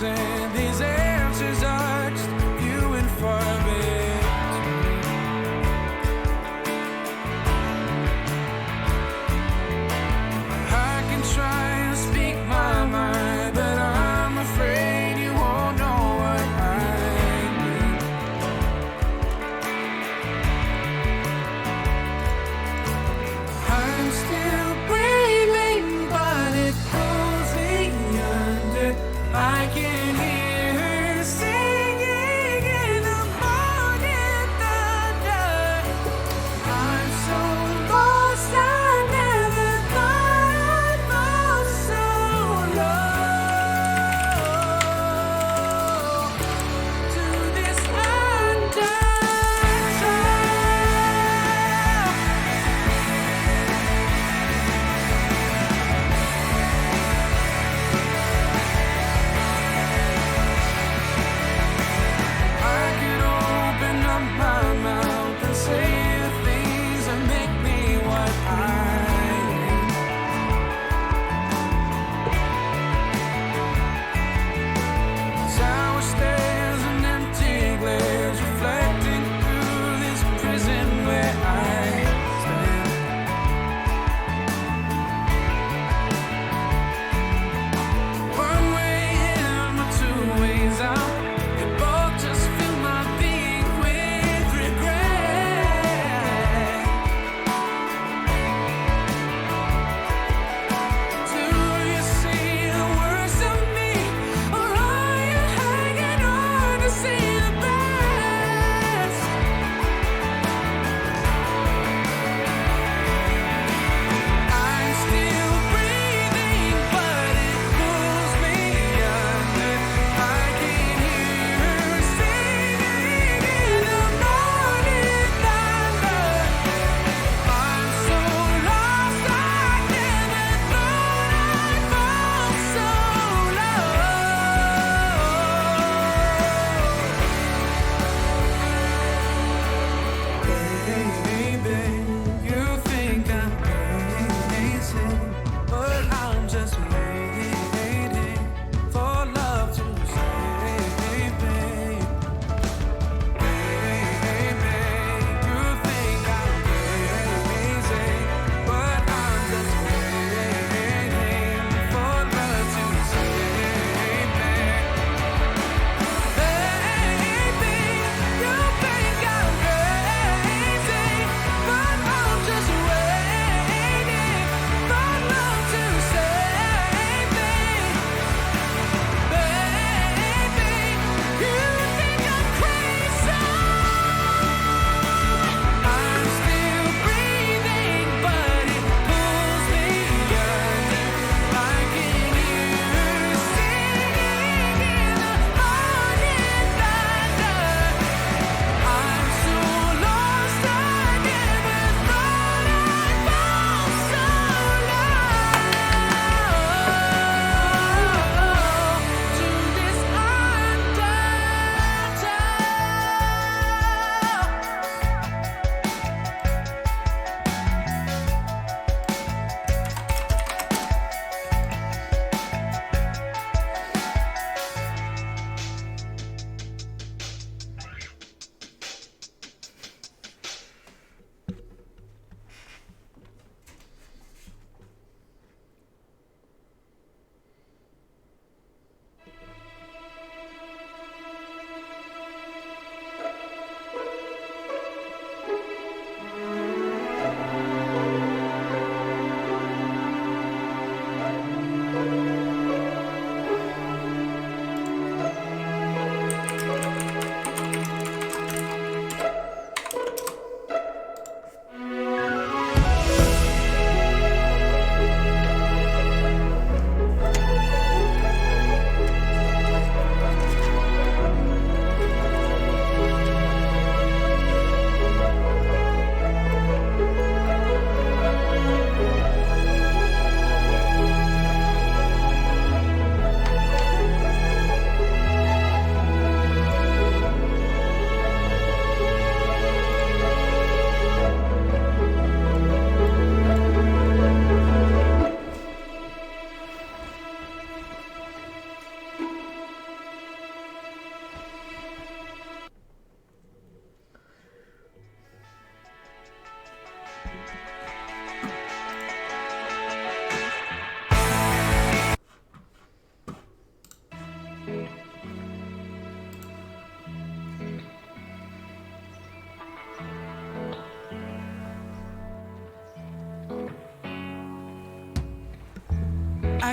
and these answers are just few and far between. I can try and speak my mind, but I'm afraid you won't know what I mean. I'm still breathing, but it pulls me under. I can hear her singing in the morning thunder. I'm so lost, I never thought I'd fall so low to this undone trail.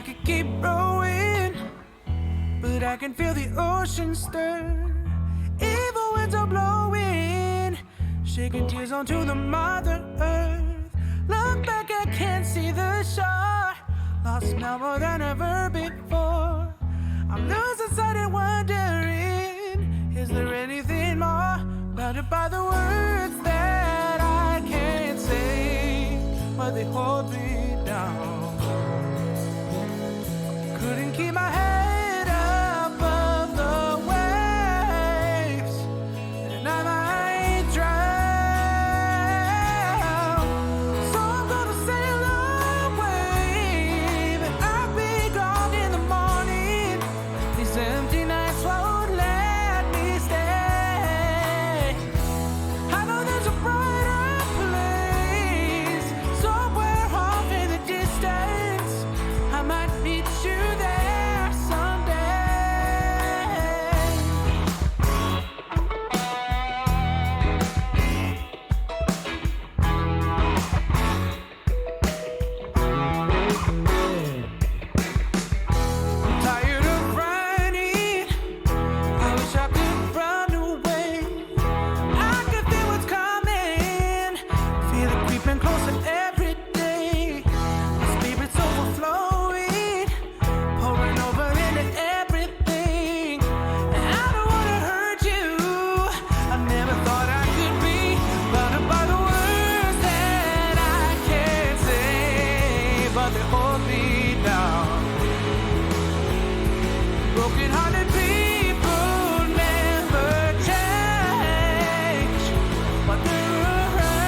I could keep rowing, but I can feel the ocean stir. Evil winds are blowing, shaking tears onto the Mother Earth. Look back, I can't see the shore. Lost now more than ever before. I'm losing sight and wondering, is there anything more? Bounded by the words that I can't say, but they hold me down. Couldn't keep my head above the waves, and I might drown. So I'm gonna sail away, but I'll be gone in the morning. These empty nights won't let me stay. I know there's a brighter place, somewhere off in the distance. I might meet you there someday. I'm tired of running. I wish I could run away. I can feel what's coming, feel it creeping closer every day. My spirit's overflowing, pouring over into everything. And I don't wanna hurt you. I never thought I could be bounded by the words that I can't say, but they hold me down. Broken-hearted people never change, but they're around.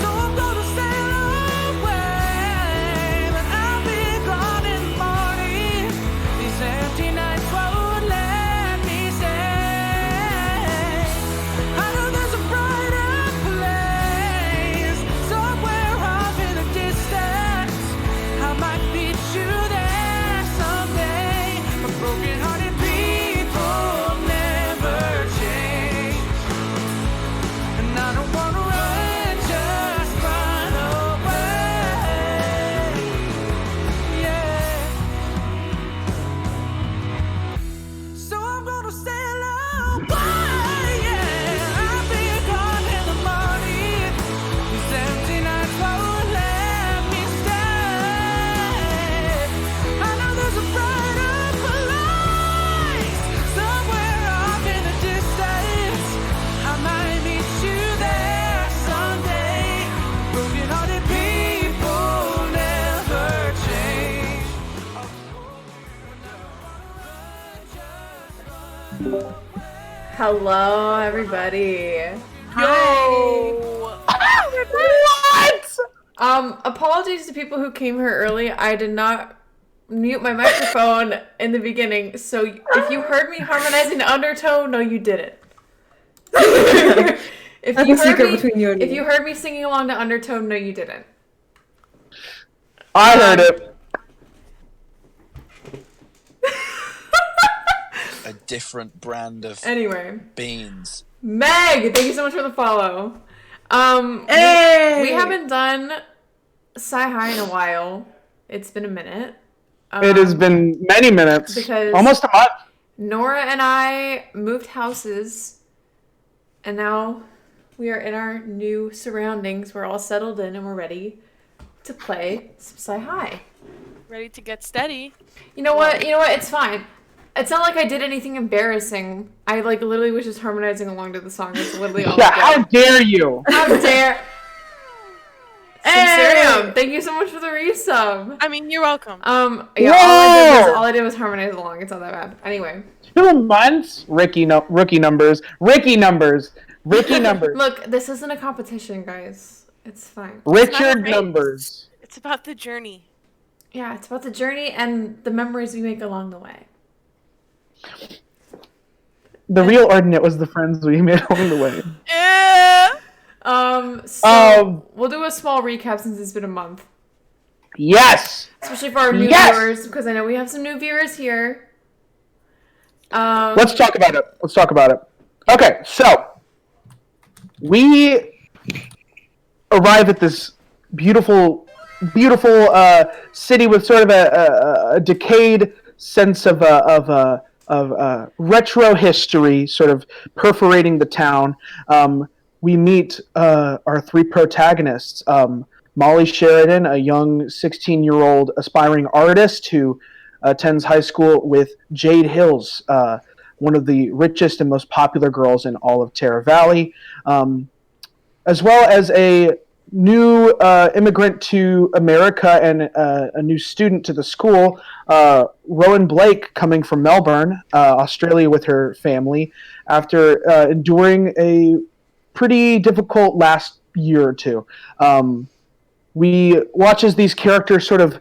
So I'm gonna sail away, but I'll be gone in the morning. These empty nights won't let me stay. I know there's a brighter place, somewhere off in the distance. I might meet you there someday. But broken-hearted people never change, and I don't wanna run, just run away. Yeah. So I'm gonna sail away. Yeah, I'll be gone in the morning. These empty nights won't let me stay. I know there's a brighter place, somewhere off in the distance. I might meet you there someday. Broken-hearted people never change. Hello, everybody. Yo! What? Apologies to people who came here early. I did not mute my microphone in the beginning, so if you heard me harmonizing the undertone, no, you didn't. If That's you a heard secret me, between you and if me. you heard me singing along to undertone, no, you didn't. I heard it. A different brand of Anyway, beans. Meg, thank you so much for the follow. Hey! We haven't done SciHigh in a while. It's been a minute. It has been many minutes. because- Almost a month. Nora and I moved houses, and now we are in our new surroundings. We're all settled in, and we're ready to play some SciHigh. Ready to get steady. You know what? It's fine. It's not like I did anything embarrassing. I literally was just harmonizing along to the song. That's literally all Yeah, I how did. dare you? How dare! Hey! Simserium, thank you so much for the resub. I mean, you're welcome. Yeah, Whoa! all I did was harmonize along. It's not that bad. Anyway. 2 months? Rookie numbers. Ricky numbers. Ricky numbers. Look, this isn't a competition, guys. It's fine. Richard race. numbers. It's about the journey. Yeah, it's about the journey and the memories we make along the way. The real Ordinate was the friends we made along the way. We'll do a small recap since it's been a month. Yes! Especially for our new Yes! viewers, because I know we have some new viewers here. Let's talk about it. Okay, so we arrive at this beautiful beautiful city with sort of a decayed sense of retro history, sort of perforating the town. We meet our three protagonists. Molly Sheridan, a young 16-year-old aspiring artist who attends high school with Jade Hills, one of the richest and most popular girls in all of Terra Valley, as well as a new immigrant to America and a new student to the school, Rowan Blake, coming from Melbourne, Australia, with her family after enduring a pretty difficult last year or two. We watch as these characters sort of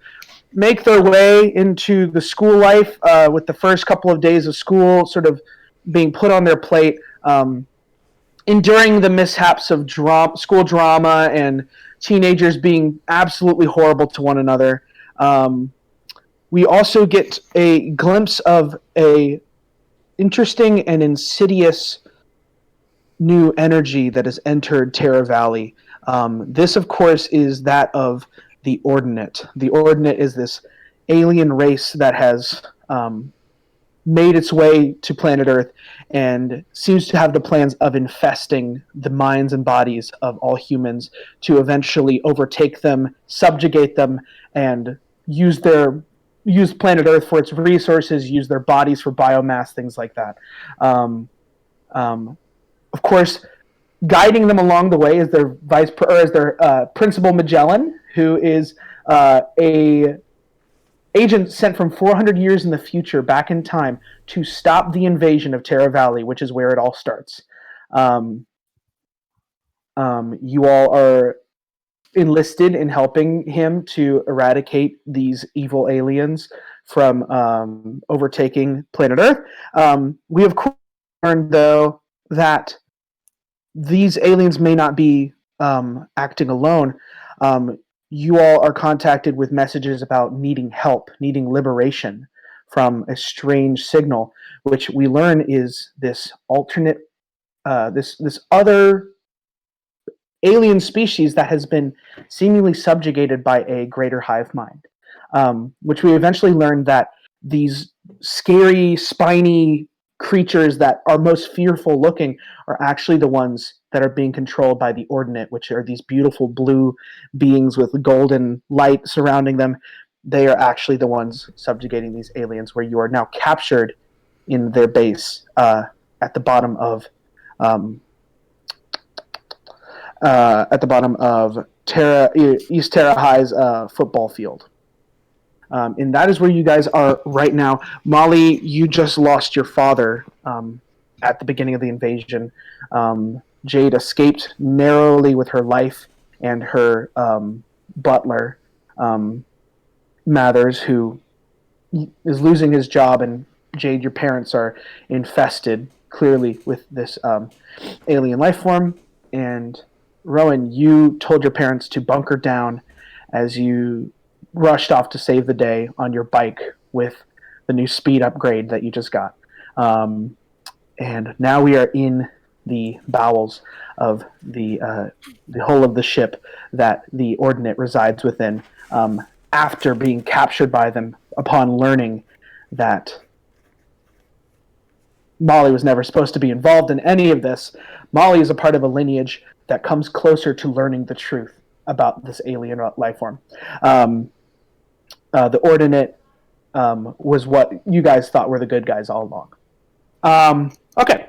make their way into the school life, with the first couple of days of school sort of being put on their plate, enduring the mishaps of school drama and teenagers being absolutely horrible to one another. We also get a glimpse of a interesting and insidious new energy that has entered Terra Valley. This, of course, is that of the Ordinate. The Ordinate is this alien race that has made its way to planet Earth and seems to have the plans of infesting the minds and bodies of all humans to eventually overtake them, subjugate them, and use planet Earth for its resources, use their bodies for biomass, things like that. Of course, guiding them along the way is their principal Magellan, who is a agent sent from 400 years in the future, back in time, to stop the invasion of Terra Valley, which is where it all starts. You all are enlisted in helping him to eradicate these evil aliens from overtaking planet Earth. We have learned, though, that these aliens may not be acting alone. You all are contacted with messages about needing help, needing liberation from a strange signal, which we learn is this alternate, this other alien species that has been seemingly subjugated by a greater hive mind, which we eventually learn that these scary, spiny creatures that are most fearful looking are actually the ones that are being controlled by the Ordinate, which are these beautiful blue beings with golden light surrounding them. They are actually the ones subjugating these aliens, where you are now captured in their base at the bottom of East Terra High's football field. And that is where you guys are right now. Molly, you just lost your father at the beginning of the invasion. Jade escaped narrowly with her life, and her butler, Mathers, who is losing his job, and Jade, your parents are infested, clearly, with this alien life form. And Rowan, you told your parents to bunker down as you rushed off to save the day on your bike with the new speed upgrade that you just got. And now we are in the bowels of the hull of the ship that the Ordinate resides within, after being captured by them upon learning that Molly was never supposed to be involved in any of this. Molly is a part of a lineage that comes closer to learning the truth about this alien life form. The Ordinate was what you guys thought were the good guys all along. Okay.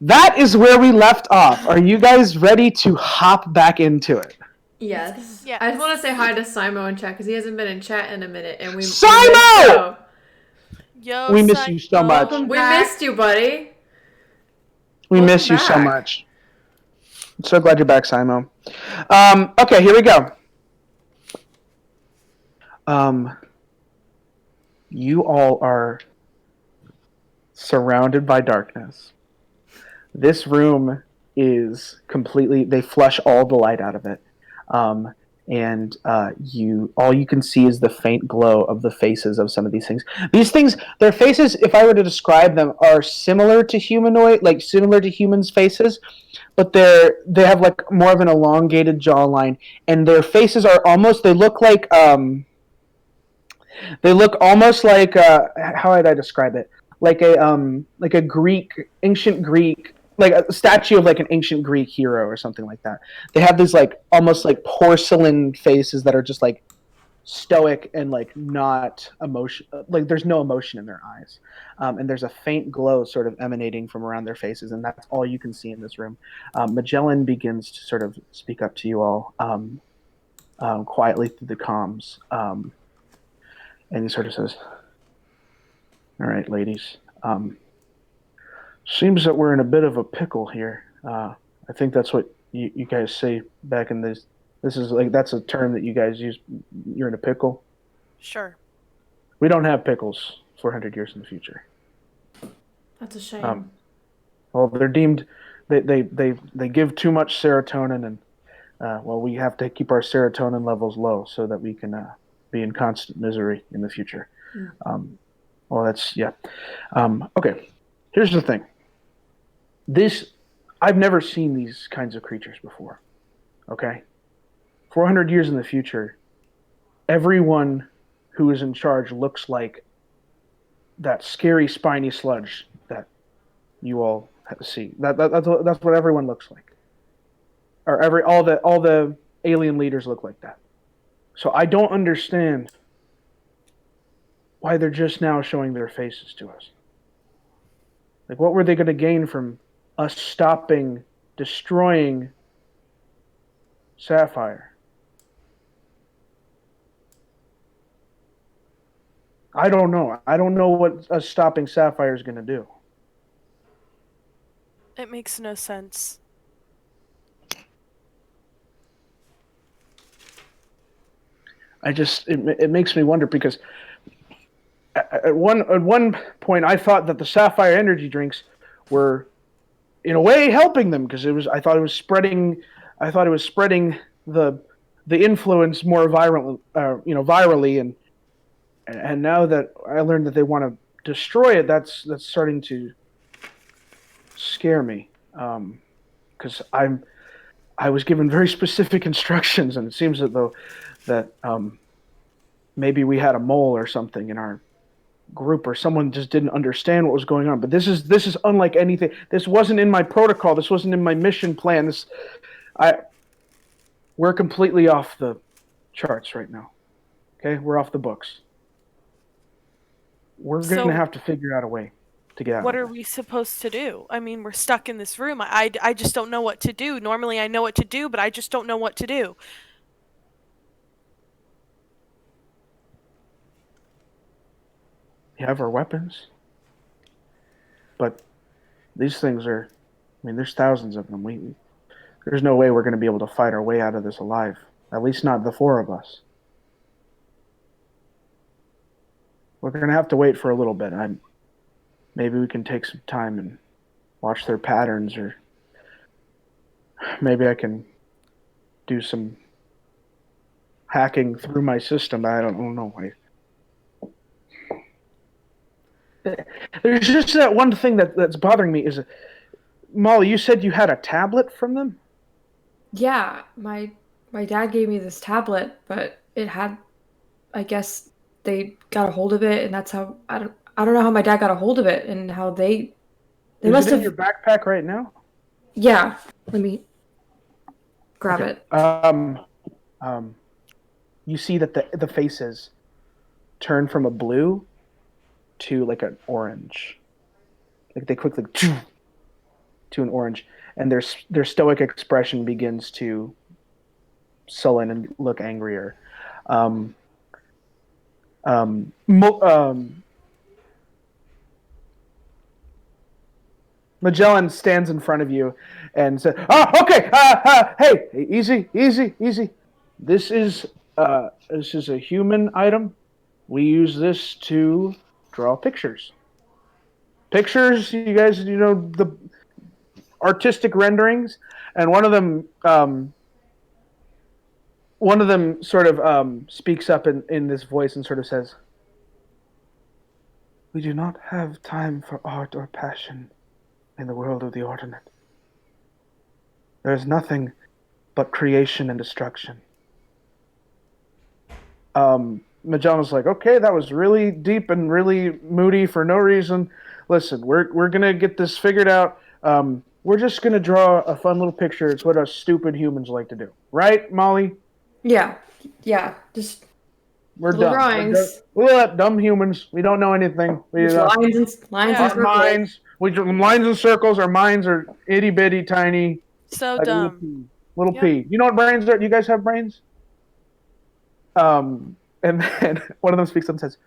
That is where we left off. Are you guys ready to hop back into it? Yes. Yes. I just want to say hi to Simo in chat because he hasn't been in chat in a minute, and we Simo! Yo, We miss Sai- you so much. We missed you, buddy. We Welcome miss you so back. much. I'm so glad you're back, Simo. Okay, here we go. You all are surrounded by darkness. This room is completely, they flush all the light out of it. and all you can see is the faint glow of the faces of some of these things. These things, their faces, if I were to describe them, are similar to similar to humans' faces, but they have like more of an elongated jawline, and their faces are almost, they look almost like how would I describe it? Like a ancient Greek, like a statue of like an ancient Greek hero or something like that. They have these like almost like porcelain faces that are just like stoic and like not emotion, like there's no emotion in their eyes, and there's a faint glow sort of emanating from around their faces, and that's all you can see in this room. Magellan begins to sort of speak up to you all quietly through the comms. And he sort of says, "All right, ladies. Seems that we're in a bit of a pickle here. I think that's what you guys say back in this. This is like, that's a term that you guys use. You're in a pickle. Sure. We don't have pickles 400 years in the future. That's a shame. Well, they're deemed. They give too much serotonin, and well, we have to keep our serotonin levels low so that we can be in constant misery in the future. Well, that's, yeah. Okay, here's the thing. I've never seen these kinds of creatures before. Okay? 400 years in the future, everyone who is in charge looks like that scary spiny sludge that you all see. That's what everyone looks like. Or all the alien leaders look like that. So I don't understand why they're just now showing their faces to us. Like, what were they going to gain from us destroying SciHigh? I don't know. I don't know what us stopping SciHigh is going to do. It makes no sense. It makes me wonder, because at one point I thought that the SciHigh energy drinks were in a way helping them, because I thought it was spreading the influence more virally, and now that I learned that they want to destroy it, that's starting to scare me, because I was given very specific instructions, and it seems as though that maybe we had a mole or something in our group, or someone just didn't understand what was going on. But this is unlike anything. This wasn't in my protocol. This wasn't in my mission plan. We're completely off the charts right now. Okay, we're off the books. We're going to have to figure out a way to get out. What are we supposed to do? I mean, we're stuck in this room. I just don't know what to do. Normally I know what to do, but I just don't know what to do. We have our weapons, but these things are, I mean, there's thousands of them. There's no way we're going to be able to fight our way out of this alive. At least not the four of us. We're going to have to wait for a little bit. Maybe we can take some time and watch their patterns, or maybe I can do some hacking through my system. I don't know. There's just that one thing that's bothering me is, Molly, you said you had a tablet from them? Yeah, my dad gave me this tablet, but it had, I guess they got a hold of it, and that's how I don't know how my dad got a hold of it, and how they must Is it have. in your backpack right now? Yeah, let me grab Okay. it. You see that the faces turn from a blue to like an orange. Like they quickly to an orange, and their stoic expression begins to sullen and look angrier. Magellan stands in front of you and says, "Oh, okay. Hey, easy. This is a human item. We use this to draw pictures. Pictures, you guys, the artistic renderings, and one of them one of them sort of speaks up in this voice and sort of says, "We do not have time for art or passion in the world of the Ordinate. There is nothing but creation and destruction." Magellan's like, "Okay, that was really deep and really moody for no reason. Listen, we're gonna get this figured out. We're just gonna draw a fun little picture. It's what us stupid humans like to do, right, Molly? Yeah. Just We're little dumb. drawings. We're dumb humans. We don't know anything. We Just lines and our circles. minds. We draw lines and circles. Our minds are itty bitty tiny. So Like dumb. little Yep. pea. You know what brains are? You guys have brains? And then one of them speaks up and says,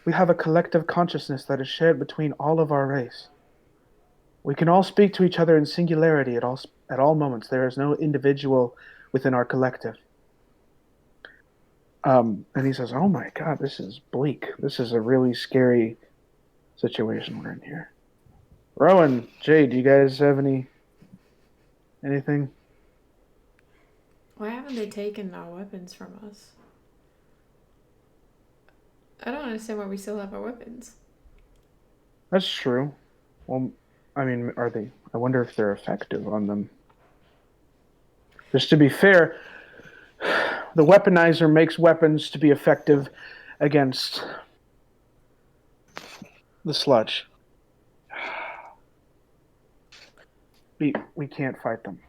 "We have a collective consciousness that is shared between all of our race. We can all speak to each other in singularity at all moments. There is no individual within our collective." And he says, "Oh my God, this is bleak. This is a really scary situation we're in here." Rowan, Jade, do you guys have anything? Why haven't they taken our weapons from us? I don't understand why we still have our weapons. That's true. Well, I mean, are they? I wonder if they're effective on them. Just to be fair, the weaponizer makes weapons to be effective against the sludge. We can't fight them.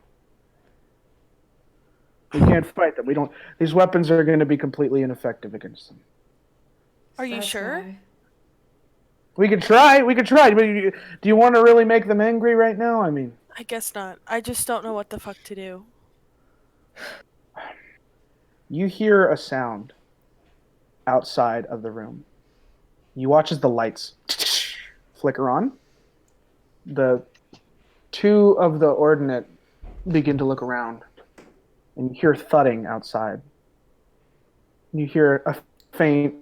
We can't fight them. We don't. These weapons are going to be completely ineffective against them. Are you That's sure? why. We could try. But do you want to really make them angry right now? I mean, I guess not. I just don't know what the fuck to do. you hear a sound outside of the room. You watch as the lights flicker on. The two of the Ordinate begin to look around, and you hear thudding outside. You hear a faint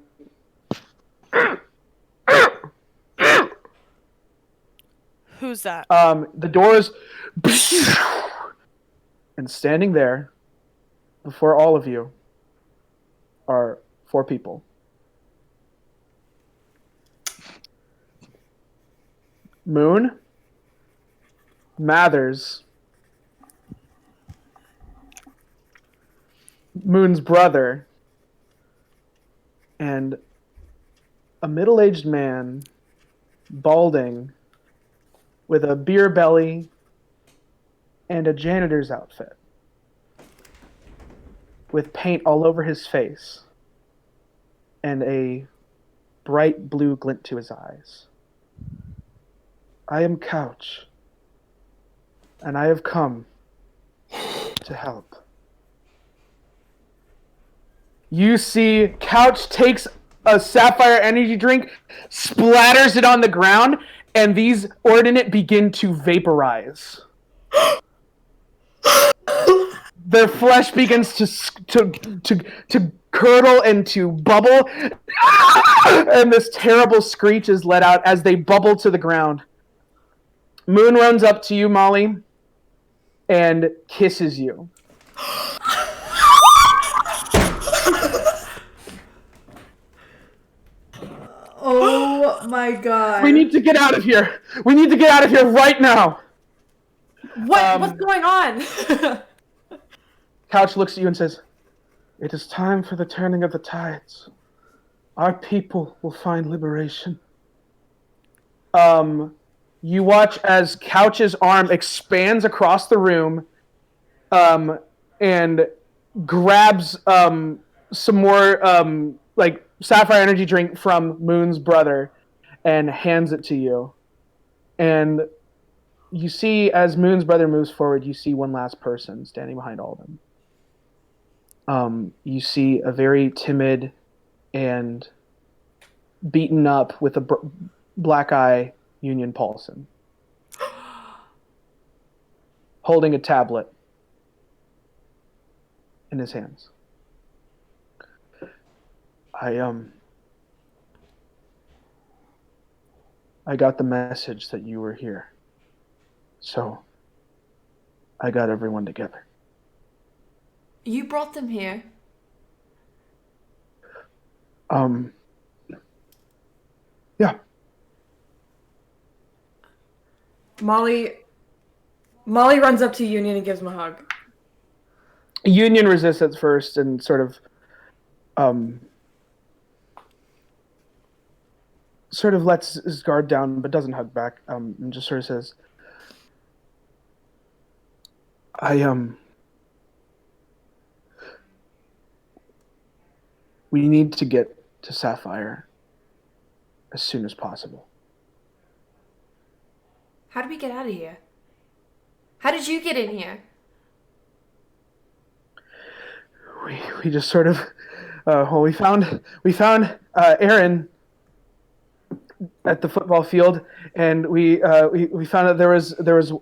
Who's that? the doors, and standing there before all of you are 4 people. Moon, Mathers, Moon's brother, and a middle-aged man, balding, with a beer belly and a janitor's outfit, with paint all over his face and a bright blue glint to his eyes. "I am Couch, and I have come to help." You see Couch takes a sapphire energy drink, splatters it on the ground, and these Ordinate begin to vaporize. Their flesh begins to curdle and to bubble, and this terrible screech is let out as they bubble to the ground. Moon runs up to you, Molly, and kisses you. Oh my God. We need to get out of here. We need to get out of here right now. What's going on? Couch looks at you and says, "It is time for the turning of the tides. Our people will find liberation." You watch as Couch's arm expands across the room, and grabs some more like sapphire energy drink from Moon's brother and hands it to you. And you see, as Moon's brother moves forward, you see one last person standing behind all of them. You see a very timid and beaten up with a black eye Union Paulson, holding a tablet in his hands. I got the message that you were here, so I got everyone together. You brought them here. Yeah. Molly runs up to Union and gives him a hug. Union resists at first and sort of lets his guard down, but doesn't hug back. And just sort of says, we need to get to Sapphire as soon as possible. How did we get out of here? How did you get in here? We just sort of we found Aaron at the football field, and we found out there was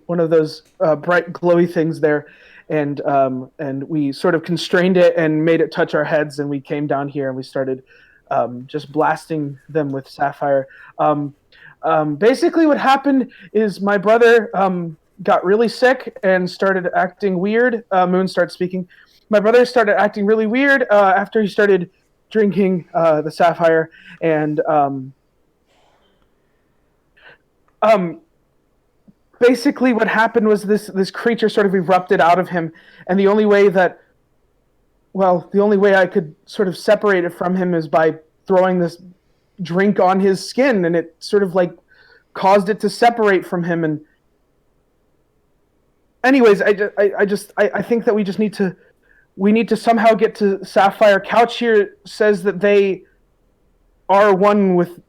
one of those bright glowy things there, and we sort of constrained it and made it touch our heads, and we came down here and we started just blasting them with Sapphire. Basically what happened is my brother got really sick and started acting weird. Moon starts speaking. My brother started acting really weird after he started drinking the Sapphire, and basically what happened was this creature sort of erupted out of him, and the only way I could sort of separate it from him is by throwing this drink on his skin, and it sort of like caused it to separate from him. And anyways, I think that we need to somehow get to Sapphire. Couch here says that they are one with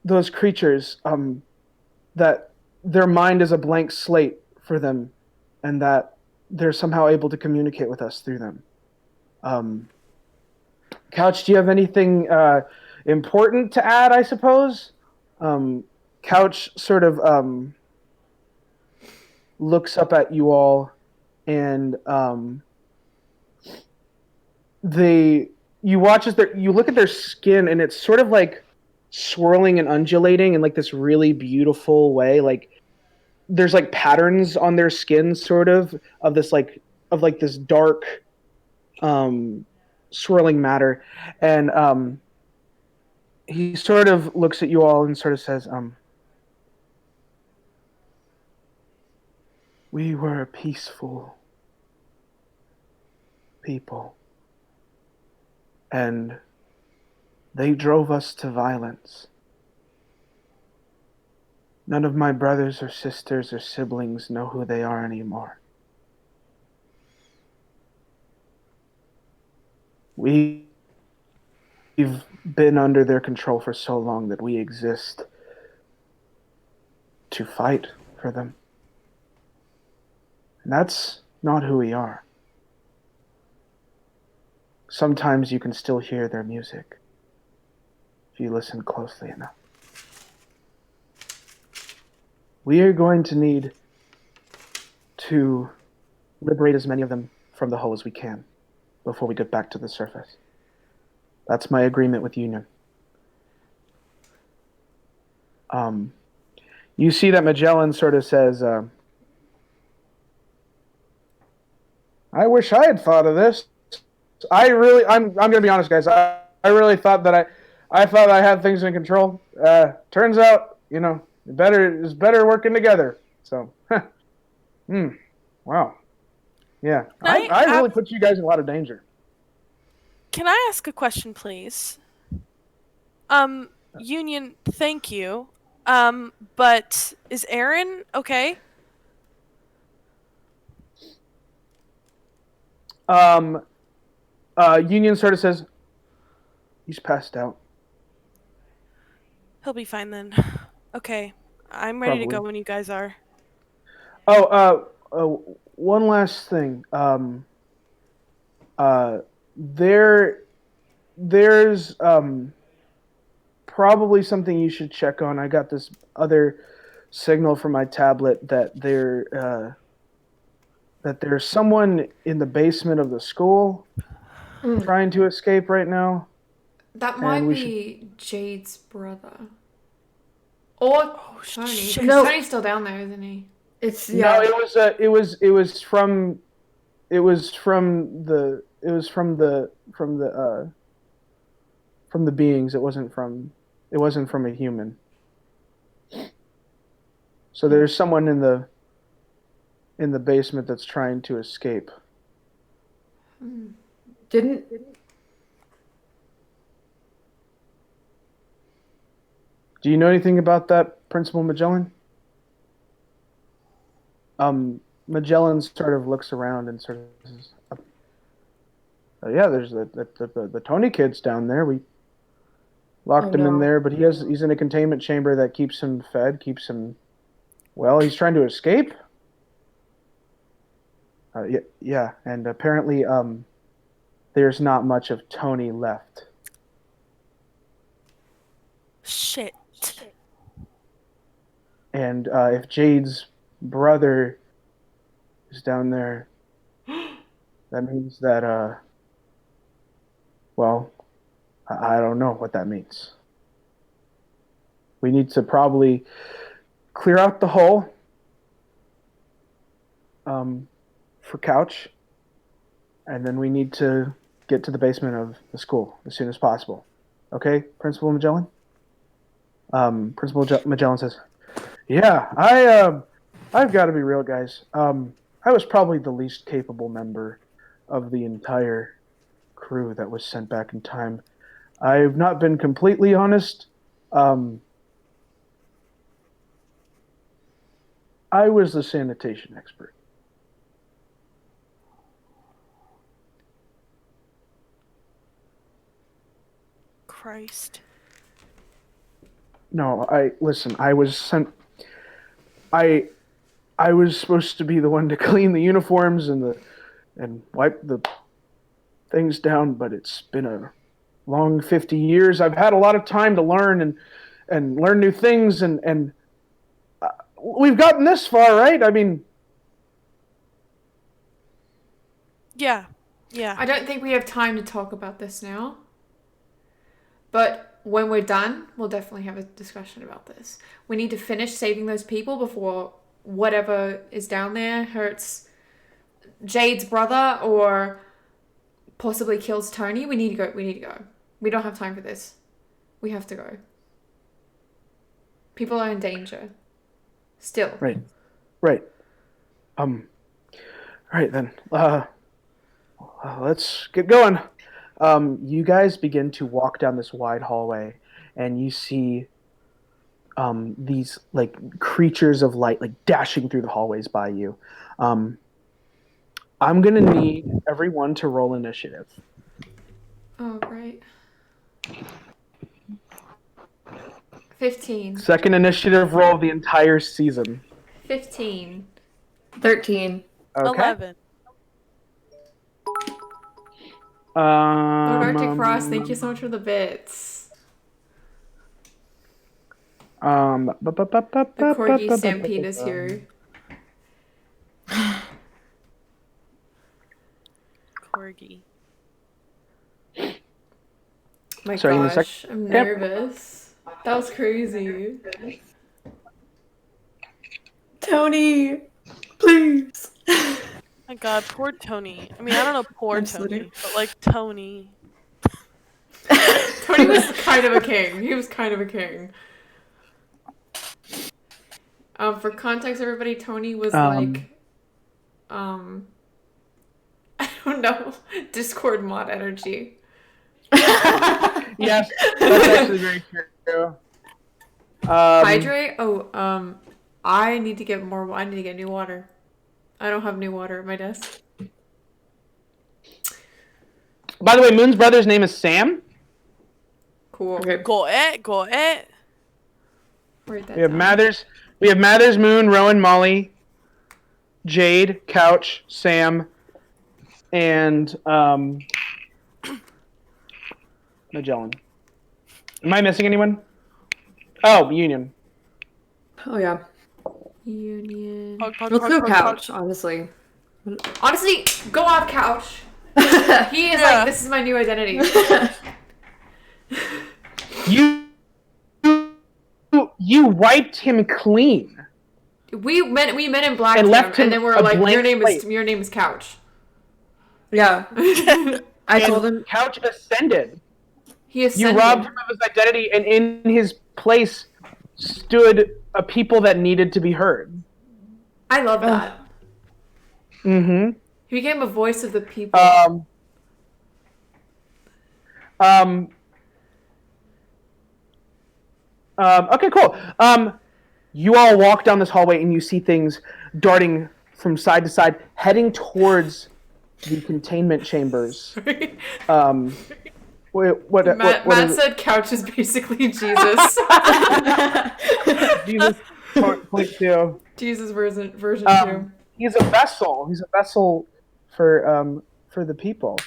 those creatures, that their mind is a blank slate for them, and that they're somehow able to communicate with us through them. Couch, do you have anything important to add, I suppose? Couch sort of looks up at you all, and you look at their skin, and it's sort of like swirling and undulating in like this really beautiful way. Like there's like patterns on their skin, sort of this this dark swirling matter. And he sort of looks at you all and sort of says, we were a peaceful people, and they drove us to violence. None of my brothers or sisters or siblings know who they are anymore. We've been under their control for so long that we exist to fight for them. And that's not who we are. Sometimes you can still hear their music if you listen closely enough. We are going to need to liberate as many of them from the hull as we can before we get back to the surface. That's my agreement with Union. You see that Magellan sort of says, I wish I had thought of this. I'm going to be honest, guys. I really thought that I thought I had things in control. Turns out, it's better working together. So, wow. Yeah. I really put you guys in a lot of danger. Can I ask a question, please? Union, thank you. But is Aaron okay? Union sort of says, he's passed out. He'll be fine then. Okay. I'm ready to go when you guys are. One last thing. There's probably something you should check on. I got this other signal from my tablet that there's someone in the basement of the school trying to escape right now. That might be Jade's brother. Or Tony. No. Tony's still down there, isn't he? No, it was from It was from the. It was from the beings. It wasn't from. It wasn't from a human. So there's someone in the basement that's trying to escape. Didn't Do you know anything about that, Principal Magellan? Magellan sort of looks around and sort of says, yeah, there's the Tony kids down there. We locked him in there, but he's in a containment chamber that keeps him fed, keeps him well. He's trying to escape. Yeah, and apparently there's not much of Tony left. Shit. And if Jade's brother is down there, that means that, well, I don't know what that means. We need to probably clear out the hole for Couch, and then we need to get to the basement of the school as soon as possible. Okay, Principal Magellan? Principal Magellan says, yeah, I've got to be real, guys. I was probably the least capable member of the entire crew that was sent back in time. I've not been completely honest. I was the sanitation expert. Christ. No, listen, I was sent. I was supposed to be the one to clean the uniforms and wipe the things down, but it's been a long 50 years. I've had a lot of time to learn and learn new things, and we've gotten this far, right? I mean, Yeah. I don't think we have time to talk about this now. But when we're done, we'll definitely have a discussion about this. We need to finish saving those people before whatever is down there hurts Jade's brother or possibly kills Tony. We need to go. We don't have time for this. We have to go. People are in danger. Still. Right. All right then. Let's get going. You guys begin to walk down this wide hallway, and you see these like creatures of light like dashing through the hallways by you. I'm gonna need everyone to roll initiative. Oh, right. 15. Second initiative roll of the entire season. 15. 13. Okay. 11. Lord Arctic Frost, thank you so much for the bits. The Corgi Stampede is here. Corgi. My Sorry, gosh, I'm nervous. That was crazy. Tony, please. My God, poor Tony. I mean, I don't know poor Absolutely. Tony, but like Tony. Tony was kind of a king. He was kind of a king. For context, everybody, Tony was like, I don't know, Discord mod energy. Yes, that's actually very true. Hydrate? Oh, I need to get more. I need to get new water. I don't have new water at my desk. By the way, Moon's brother's name is Sam. Cool. Okay. Go it. Write that We have down. Mathers, Moon, Rowan, Molly, Jade, Couch, Sam, and Magellan. Am I missing anyone? Oh, Union. Oh yeah. Union. Let's go Couch, honestly. Honestly, go off Couch. He is Yeah. like, this is my new identity. You wiped him clean. We men in black And him, left him and then we're a like, blank your name slate. is Couch. Yeah. I told him. Couch ascended. He You ascended. robbed him of his identity, and in his place stood a people that needed to be heard. I love that. Mm-hmm. He became a voice of the people. Okay, cool. You all walk down this hallway and you see things darting from side to side, heading towards the containment chambers. Matt said couch is basically Jesus. Jesus point two. Jesus version 2. He's a vessel. He's a vessel for the people.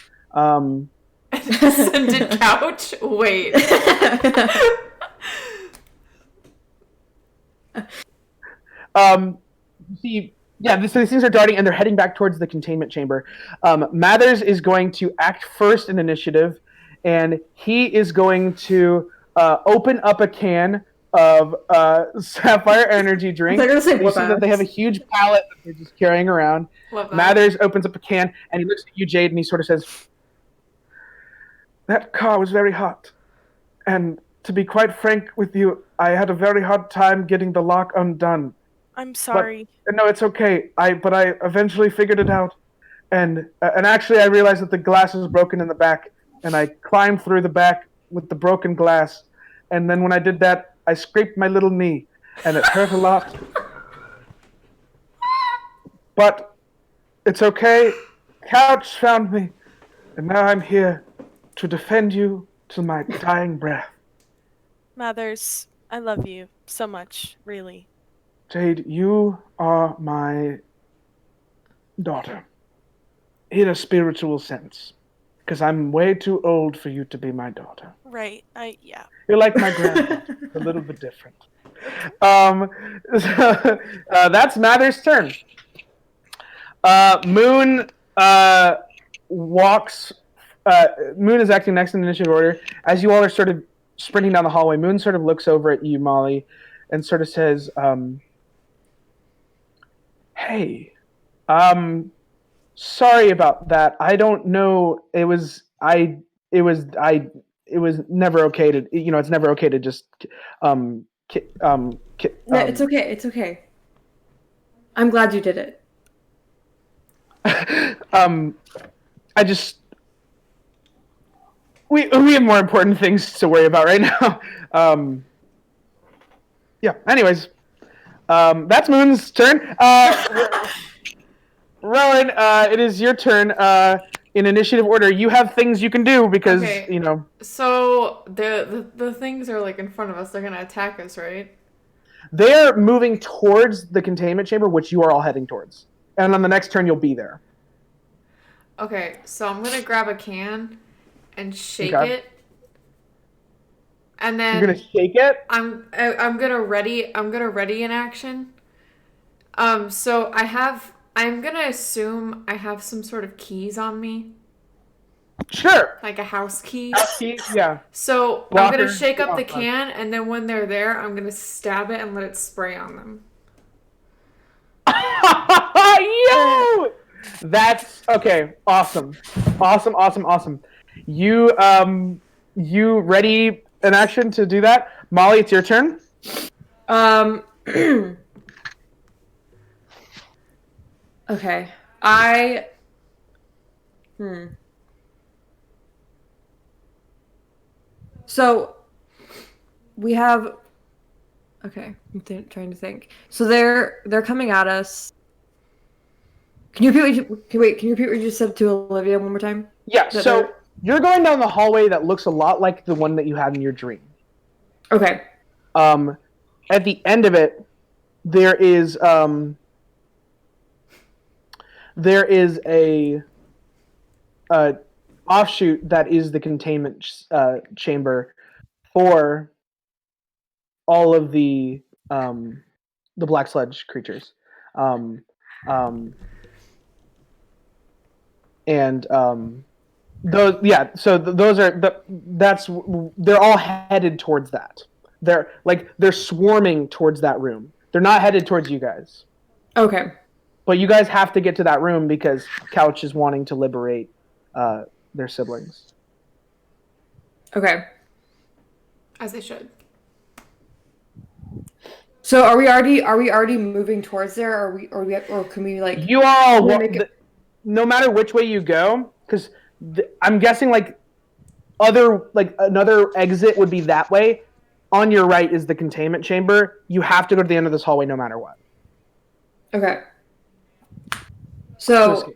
Ascended couch? Wait. See, yeah, so these things are darting and they're heading back towards the containment chamber. Mathers is going to act first in initiative, and he is going to open up a can of Sapphire energy drink. They're gonna say You see that they have a huge pallet that they're just carrying around. Love that. Mathers opens up a can and he looks at you, Jade, and he sort of says, "That car was very hot. And to be quite frank with you, I had a very hard time getting the lock undone. I'm sorry. But, no, it's okay. But I eventually figured it out. And actually I realized that the glass was broken in the back. And I climbed through the back with the broken glass. And then when I did that, I scraped my little knee. And it hurt a lot. But it's okay. Couch found me. And now I'm here to defend you to my dying breath. Mathers, I love you so much, really. Jade, you are my daughter. In a spiritual sense. Because I'm way too old for you to be my daughter. Right, yeah. You're like my grandpa, a little bit different. That's Mather's turn. Moon walks. Moon is acting next in initiative order. As you all are sort of sprinting down the hallway, Moon sort of looks over at you, Molly, and sort of says, "Hey, sorry about that. I don't know. It was never okay to. It's never okay to just No, it's okay. It's okay. I'm glad you did it. I just we have more important things to worry about right now. Yeah. Anyways, that's Moon's turn. Rowan, it is your turn. In initiative order, you have things you can do because So the things are like in front of us. They're gonna attack us, right? They are moving towards the containment chamber, which you are all heading towards. And on the next turn, you'll be there. Okay, so I'm gonna grab a can and shake Okay. it, and then You're gonna shake it. I'm gonna ready an action. So I'm gonna assume I have some sort of keys on me, Sure. like a house key. Yeah. So I'm Blocker, gonna shake up the blocker. can, and then when they're there, I'm gonna stab it and let it spray on them. Yo! That's okay. Awesome. You ready an action to do that? Molly, it's your turn. Okay. So we have. Okay, I'm trying to think. So they're coming at us. Can you repeat what you just said to Olivia one more time? Yeah. So you're going down the hallway that looks a lot like the one that you had in your dream. Okay. At the end of it, there is a offshoot that is the containment chamber for all of the black sludge creatures, those they're all headed towards that. They're swarming towards that room. They're not headed towards you guys. Okay. But you guys have to get to that room because Couch is wanting to liberate their siblings. Okay. As they should. So are we already moving towards there, or can we like? You all, no matter which way you go, because I'm guessing another exit would be that way. On your right is the containment chamber. You have to go to the end of this hallway no matter what. Okay. So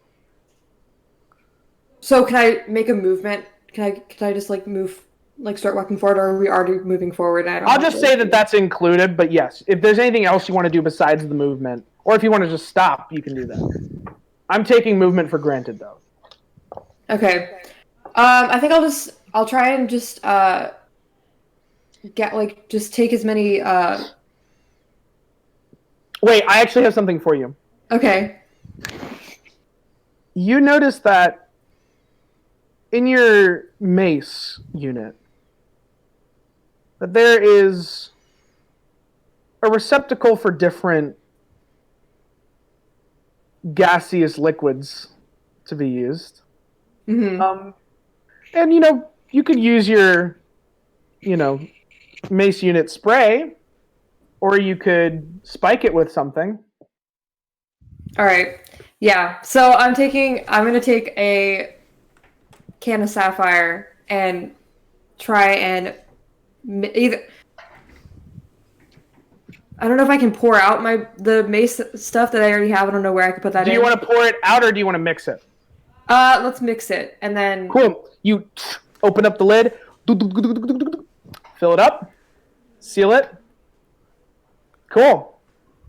can I make a movement? Can I just like move, like start walking forward, or are we already moving forward? I'll just say that that's included, but yes, if there's anything else you want to do besides the movement, or if you want to just stop, you can do that. I'm taking movement for granted, though. Okay. I think I'll try and just just take as many. Wait, I actually have something for you. Okay. You notice that in your mace unit, that there is a receptacle for different gaseous liquids to be used. Mm-hmm. And you could use your, mace unit spray, or you could spike it with something. All right. Yeah. So I'm going to take a can of sapphire and try and either. I don't know if I can pour out the mace stuff that I already have. I don't know where I could put that in. Do you want to pour it out or do you want to mix it? Let's mix it and then. Cool. You open up the lid, fill it up, seal it. Cool.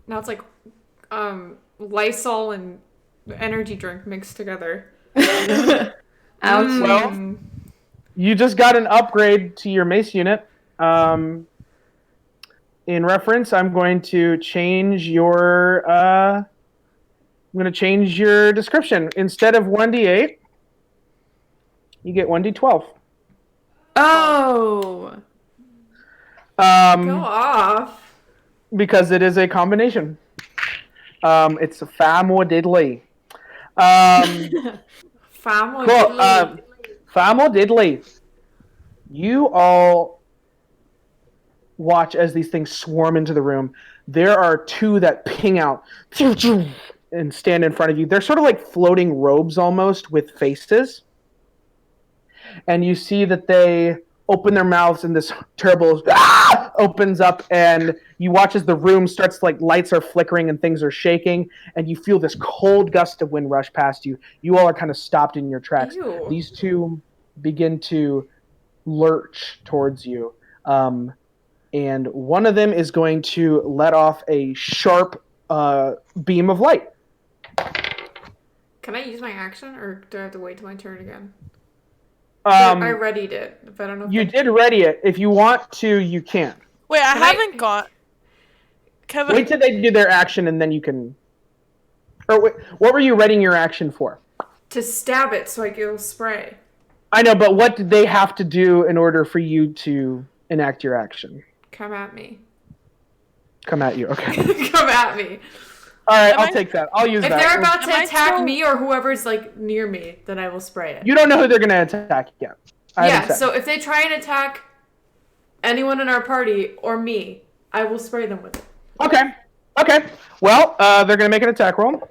Now it's like Lysol and energy drink mixed together. Ouch. Well, you just got an upgrade to your mace unit. In reference, I'm going to change your description. Instead of 1d8, you get 1d12. Oh. Go off. Because it is a combination. It's a fam or diddly. Cool. Fam or diddly. You all watch as these things swarm into the room. There are two that ping out and stand in front of you. They're sort of like floating robes almost with faces. And you see that they open their mouths and this terrible opens up, and you watch as the room starts, like lights are flickering and things are shaking, and you feel this cold gust of wind rush past you. You all are kind of stopped in your tracks. Ew. These two begin to lurch towards you. And one of them is going to let off a sharp beam of light. Can I use my action, or do I have to wait till my turn again? I readied it, but I don't know if you did ready it. If you want to, you can. Wait, I haven't got... Kevin... Wait till they do their action, and then you can... Or wait, what were you readying your action for? To stab it so I can spray. I know, but what did they have to do in order for you to enact your action? Come at me. Come at you, okay. Come at me. All right, I'll take that. I'll use If that. they're about to Am I attack still- me or whoever's like near me, then I will spray it. You don't know who they're going to attack yet. I haven't Yeah, said. so if they try and attack anyone in our party or me, I will spray them with it. Okay. Well, they're going to make an attack roll.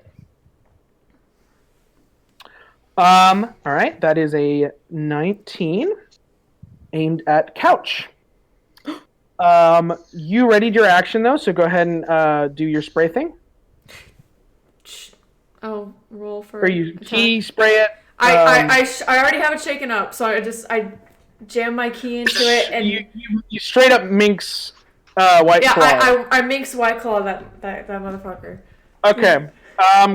All right, that is a 19 aimed at Couch. You readied your action though, so go ahead and do your spray thing. Oh, roll for. Or you attack. key spray it. I already have it shaken up, so I jam my key into it and you straight up minx White Claw. Yeah, I minx White Claw that motherfucker. Okay.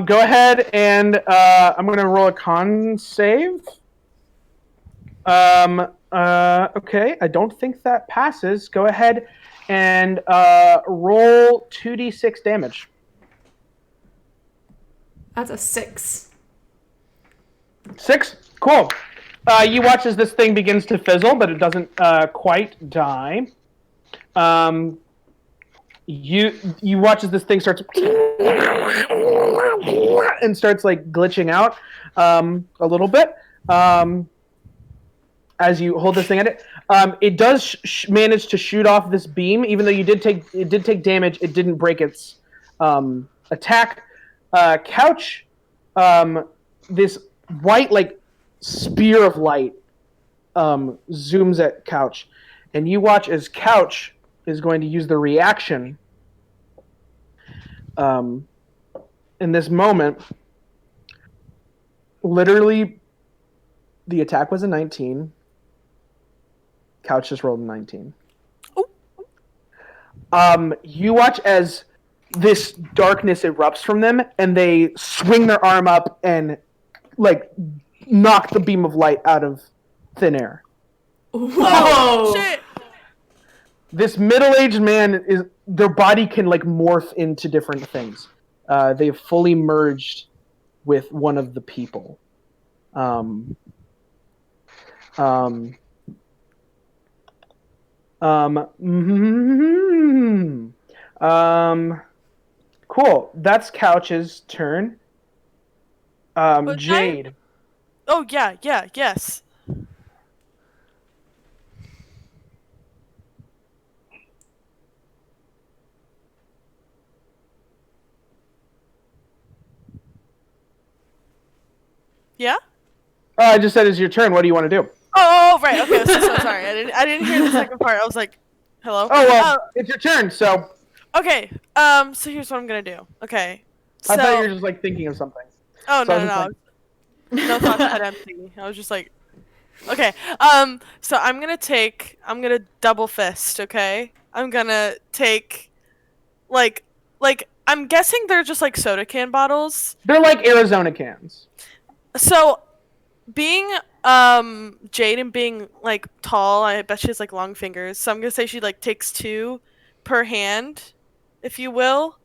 Go ahead and I'm gonna roll a con save. Okay, I don't think that passes. Go ahead and roll 2d6 damage. That's a 6. 6? Cool. You watch as this thing begins to fizzle, but it doesn't quite die. You watch as this thing starts and starts like glitching out a little bit as you hold this thing at it. It does manage to shoot off this beam, even though it did take damage. It didn't break its attack. Couch, this white like spear of light zooms at Couch, and you watch as Couch is going to use the reaction in this moment. Literally, the attack was a 19. Couch just rolled a 19. You watch as this darkness erupts from them, and they swing their arm up and like knock the beam of light out of thin air. Whoa! Shit! This middle-aged man their body can like morph into different things. They have fully merged with one of the people. Cool. That's Couch's turn. Jade. Oh yeah, yes. Yeah? Oh, I just said it's your turn. What do you want to do? Oh, right. Okay, so sorry. I didn't hear the second part. I was like, hello? Oh, well, it's your turn, so... Okay, so here's what I'm gonna do. Okay. So... I thought you were just, like, thinking of something. Oh, So no. No thoughts had empty. I was just like... Okay, so I'm gonna double fist, okay? I'm gonna take, like, I'm guessing they're just, like, soda can bottles. They're like Arizona cans. So, being Jade and being like tall, I bet she has like long fingers. So I'm gonna say she like takes 2 per hand, if you will,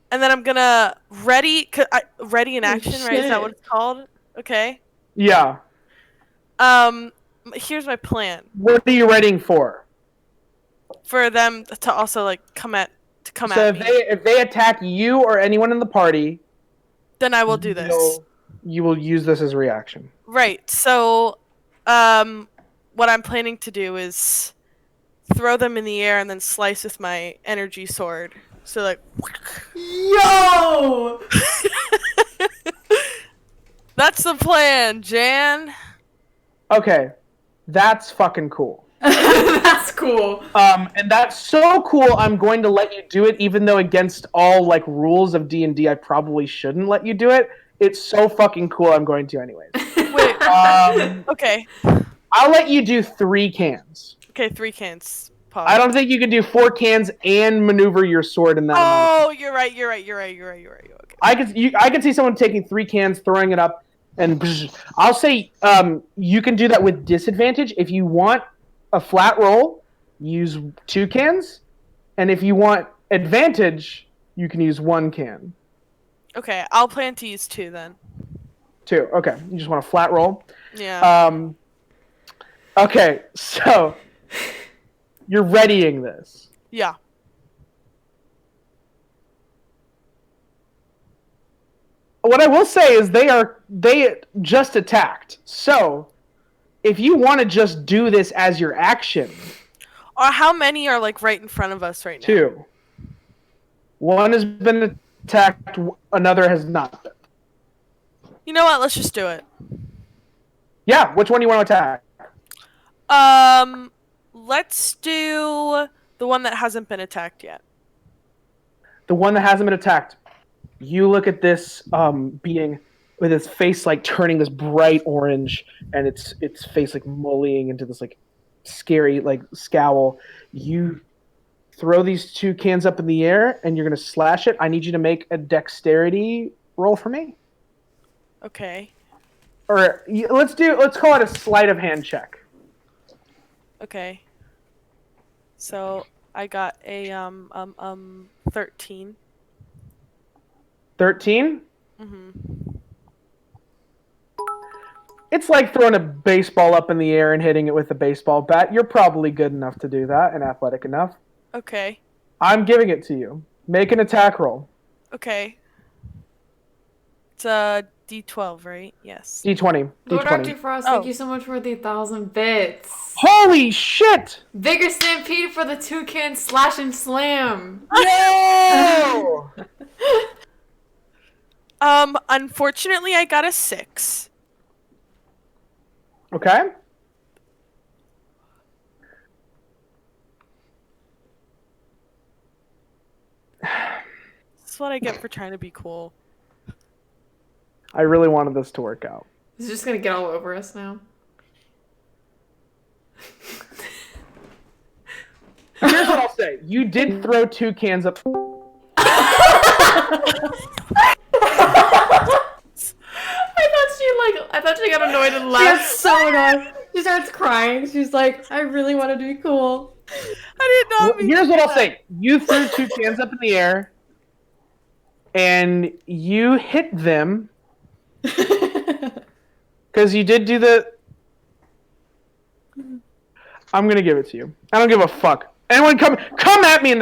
and then I'm gonna ready in action, right? Is that what it's called? Okay. Yeah. Here's my plan. What are you readying for? For them to also like come at me. If they attack you or anyone in the party, then I will do this. You will use this as a reaction. Right. So, what I'm planning to do is throw them in the air and then slice with my energy sword. So, like, Yo! that's the plan, Jan. Okay, that's fucking cool. That's cool. And that's so cool. I'm going to let you do it, even though against all like rules of D&D, I probably shouldn't let you do it. It's so fucking cool. I'm going to anyways. Wait. Okay. I'll let you do 3 cans. Okay, 3 cans. Pause. I don't think you can do 4 cans and maneuver your sword in that amount. Oh, you're right. Okay. I can see someone taking 3 cans, throwing it up, and I'll say you can do that with disadvantage. If you want a flat roll, use 2 cans, and if you want advantage, you can use 1 can. Okay, I'll plan to use 2 then. 2. Okay, you just want a flat roll. Yeah. Okay, so you're readying this. Yeah. What I will say is they just attacked. So if you want to just do this as your action. Or how many are like right in front of us right now? 2. One has been attacked, another has not been. You know what? Let's just do it. Yeah, which one do you want to attack? Let's do the one that hasn't been attacked yet. The one that hasn't been attacked. You look at this being with its face like turning this bright orange, and its face like mullying into this like scary like scowl. You throw these 2 cans up in the air, and you're gonna slash it. I need you to make a dexterity roll for me. Okay. Or let's call it a sleight of hand check. Okay. So I got a 13. 13? Mhm. It's like throwing a baseball up in the air and hitting it with a baseball bat. You're probably good enough to do that and athletic enough. Okay. I'm giving it to you. Make an attack roll. Okay. It's a D12, right? Yes. D20. Lord Dr. D20. Frost, Oh. thank you so much for the 1,000 bits. Holy shit! Vigor Stampede for the toucan slash and slam. No! Unfortunately, I got a 6. Okay. This is what I get for trying to be cool. I really wanted this to work out. It's just gonna get all over us now. Here's what I'll say. You did throw 2 cans up. I thought she got annoyed and She laughed. gets so annoyed. She starts crying. She's like, I really want to be cool. I did not mean Here's to what do I'll that. say. You threw 2 cans up in the air, and you hit them, because you did do the... I'm going to give it to you. I don't give a fuck. Anyone come at me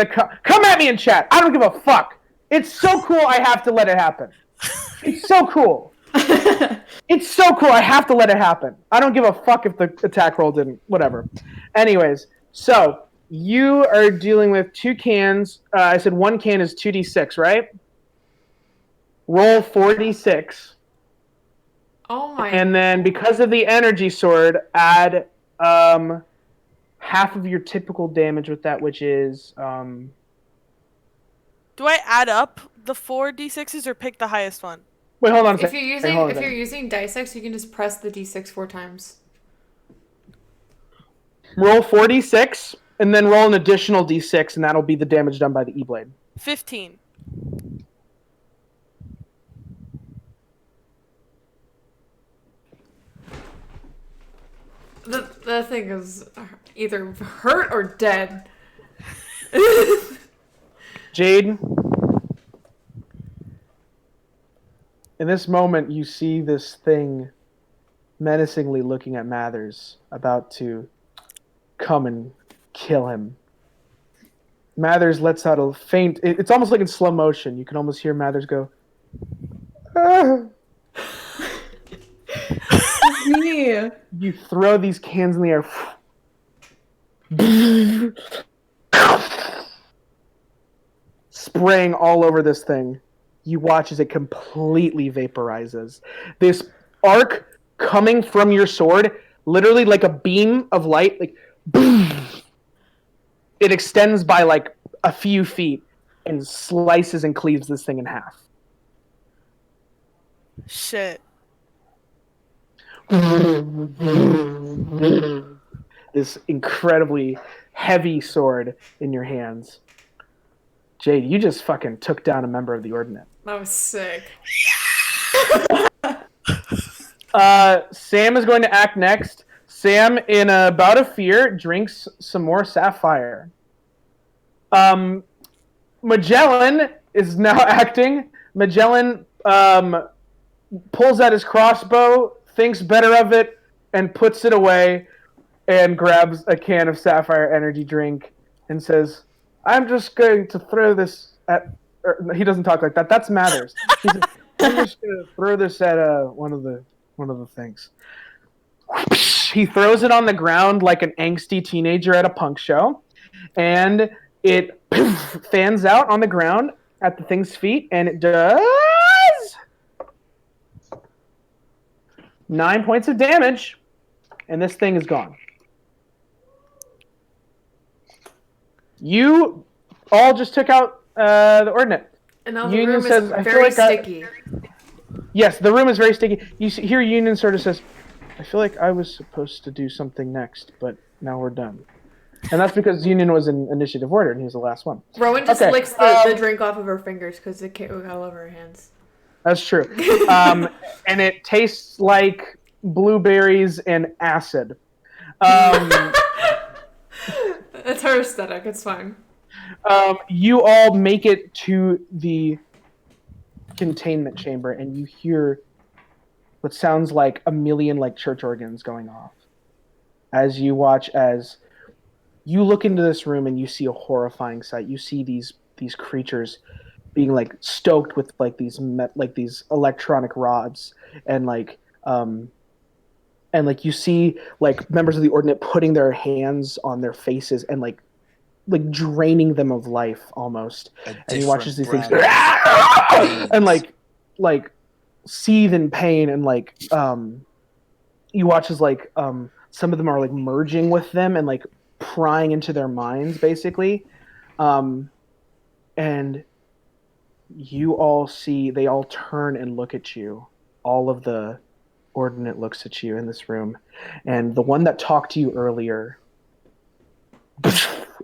come at me in chat. I don't give a fuck. It's so cool I have to let it happen. It's so cool. It's so cool I have to let it happen. I don't give a fuck if the attack roll didn't. Whatever. Anyways, so you are dealing with 2 cans. I said 1 can is 2d6, right? Roll 4d6. Oh my. And then because of the energy sword, add half of your typical damage with that, which is Do I add up the 4 d6s or pick the highest one? wait, hold on a If second. you're using Dicex, you can just press the D6 4 times. Roll 4d6 and then roll an additional d6, and that'll be the damage done by the E-blade. 15. The thing is either hurt or dead. Jade, in this moment, you see this thing menacingly looking at Mathers, about to come and kill him. Mathers lets out a faint... It's almost like in slow motion. You can almost hear Mathers go... "Ah." Me. You throw these cans in the air. Spraying all over this thing. You watch as it completely vaporizes. This arc coming from your sword, literally like a beam of light, like it extends by like a few feet and slices and cleaves this thing in half. Shit. This incredibly heavy sword in your hands. Jade, you just fucking took down a member of the Ordinate. That was sick. Sam is going to act next. Sam, in a bout of fear, drinks some more sapphire. Magellan is now acting. Magellan pulls out his crossbow, thinks better of it, and puts it away, and grabs a can of sapphire energy drink and says, I'm just going to throw this at... he doesn't talk like that. That's Mathers. He says, I'm just going to throw this at one of the things. He throws it on the ground like an angsty teenager at a punk show, and it fans out on the ground at the thing's feet, and it does 9 points of damage, and this thing is gone. You all just took out the Ordinate. And now the Union room says, is "I feel very like sticky. Yes, the room is very sticky. You hear Union sort of says, I feel like I was supposed to do something next, but now we're done. And that's because Union was in initiative order, and he was the last one. Rowan just Okay, licks the drink off of her fingers because it got all over her hands. That's true. And it tastes like blueberries and acid. It's her aesthetic. It's fine. You all make it to the containment chamber, and you hear what sounds like a million like church organs going off as you watch as You look into this room and you see a horrifying sight. You see these creatures being like stoked with like these electronic rods, and you see like members of the Ordinate putting their hands on their faces and like draining them of life almost. And he watches these things and like seethe in pain, and you watch as some of them are like merging with them and like prying into their minds basically. And you all see, they all turn and look at you. All of the Ordinate looks at you in this room, and the one that talked to you earlier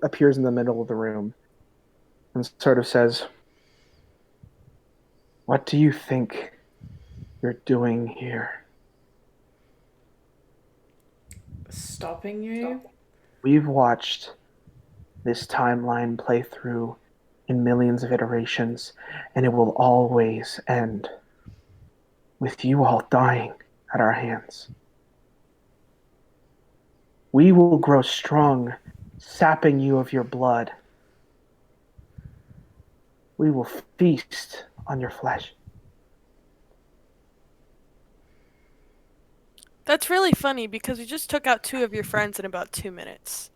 appears in the middle of the room and sort of says, "What do you think you're doing here?" Stopping you? We've watched this timeline play through in millions of iterations, and it will always end with you all dying at our hands. We will grow strong, sapping you of your blood. We will feast on your flesh. That's really funny because we just took out 2 of your friends in about 2 minutes.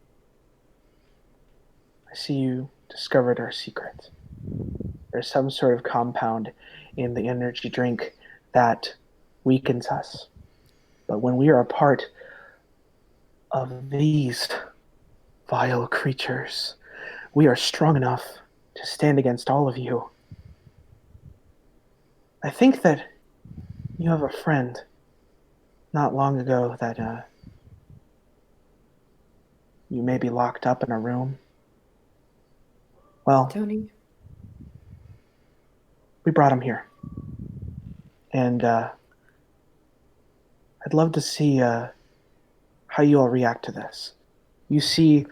I see you discovered our secret. There's some sort of compound in the energy drink that weakens us. But when we are a part of these vile creatures, we are strong enough to stand against all of you. I think that you have a friend not long ago that you may be locked up in a room. Well, Tony. we brought him here. And I'd love to see how you all react to this. You see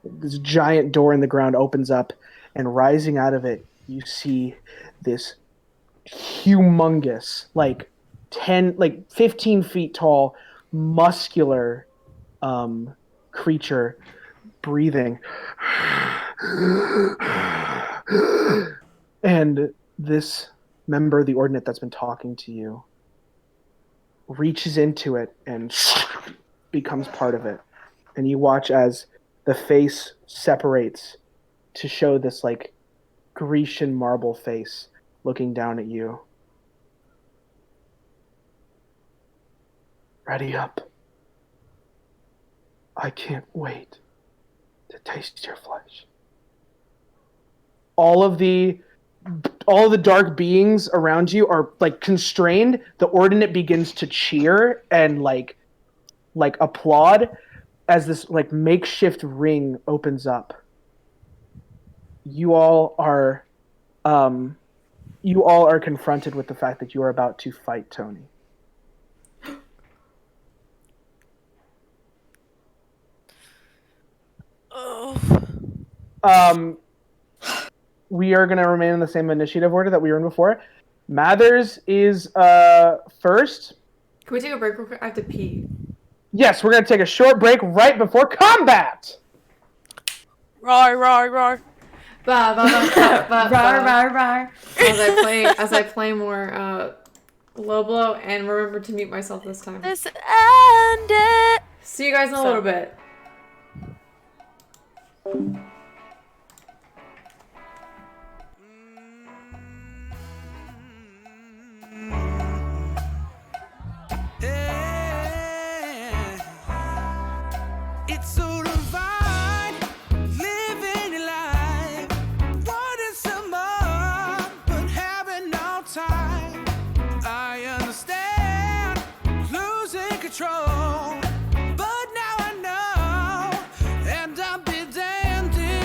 this giant door in the ground opens up, and rising out of it, you see this humongous, 15 feet tall, muscular creature breathing. And this member of the Ordinate that's been talking to you reaches into it and becomes part of it. And you watch as the face separates to show this Grecian marble face looking down at you. Ready up. I can't wait to taste your flesh. All of the dark beings around you are constrained. The Ordinate begins to cheer and applaud as this makeshift ring opens up. You all are confronted with the fact that you are about to fight Tony. We are going to remain in the same initiative order that we were in before. Mathers is first. Can we take a break real quick? I have to pee. Yes, we're going to take a short break right before combat. Roar, roar, roar. Ba, ba, ba, ba, ba, Rar, rar, rar. As I play more low blow, and remember to mute myself this time. Let's end it. See you guys in a little bit. It's so divine, living your life, wanting some more, but having no time. I understand, losing control, but now I know, and I'll be damned if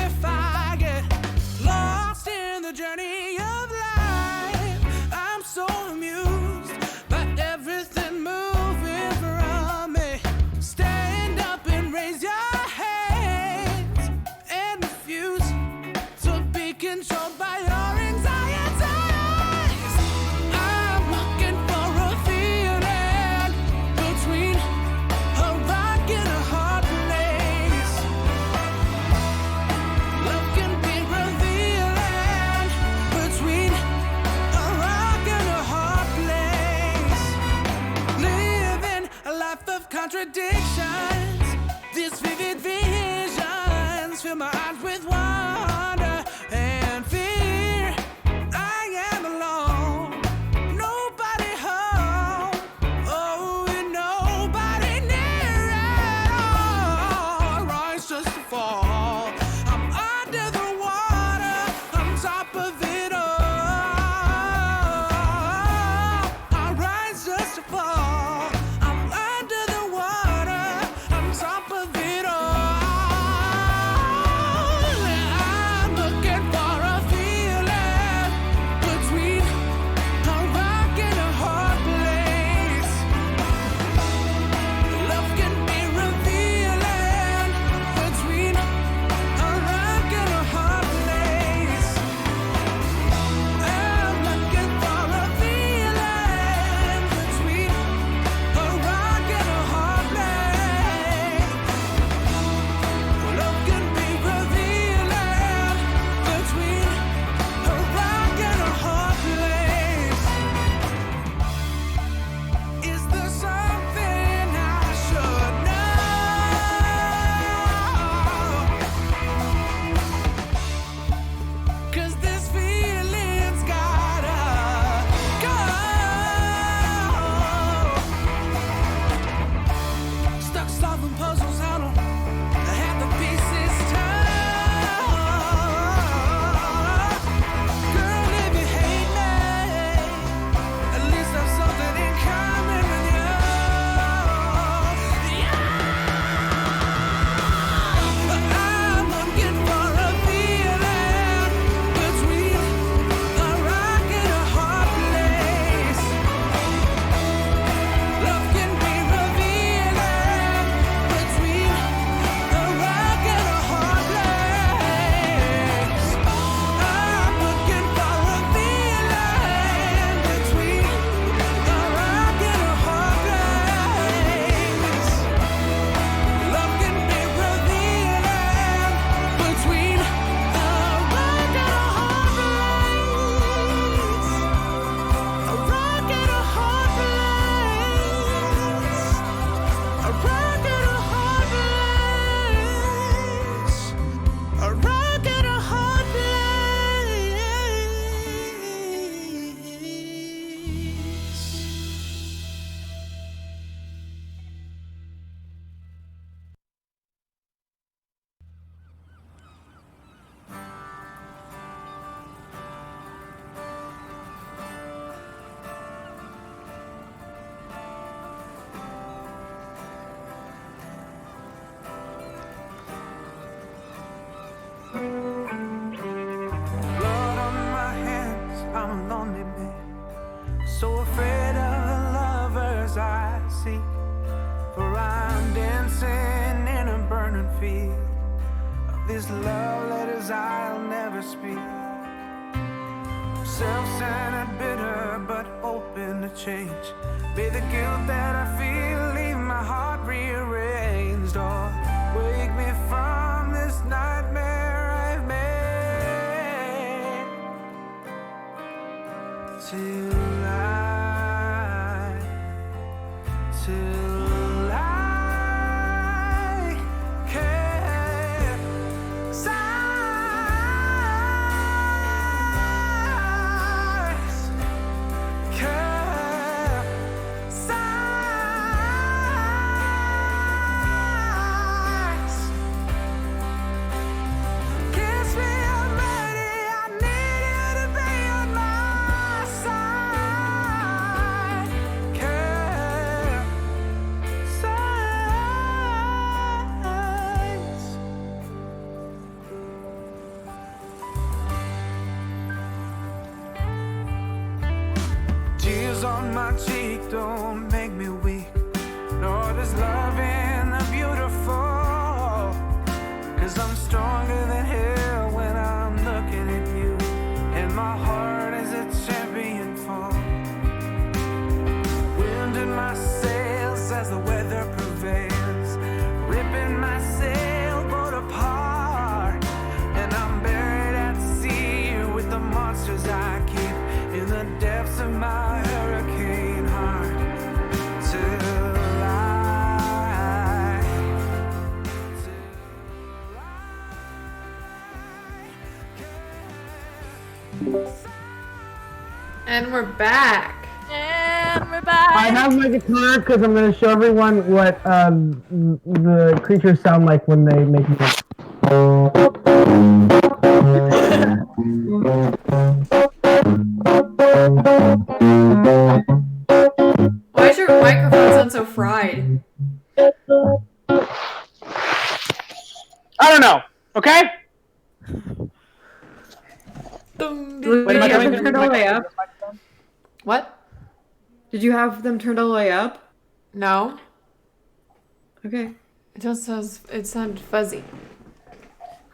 Blood on my hands, I'm a lonely man. So afraid of the lovers I see. For I'm dancing in a burning field of these love letters I'll never speak. Self-centered, bitter, but open to change. May the guilt that I feel leave my heart rearranged, or wake me from this nightmare I've made. Till I on my cheek don't make me weak, nor does love in the beautiful. Cause I'm stronger than hell when I'm looking at you, and my heart is a champion fall. Wind in my sails as the weather prevails, ripping my sailboat apart, and I'm buried at sea with the monsters I keep in the depths of my hurricane heart. Till And we're back. And we're back. I have my guitar because I'm going to show everyone what the creatures sound like when they make music. Why is your microphone sound so fried? I don't know. Okay. Did you Wait, am I have coming them through turned all the way up? What? Did you have them turned all the way up? No. Okay. It just says it sounded fuzzy.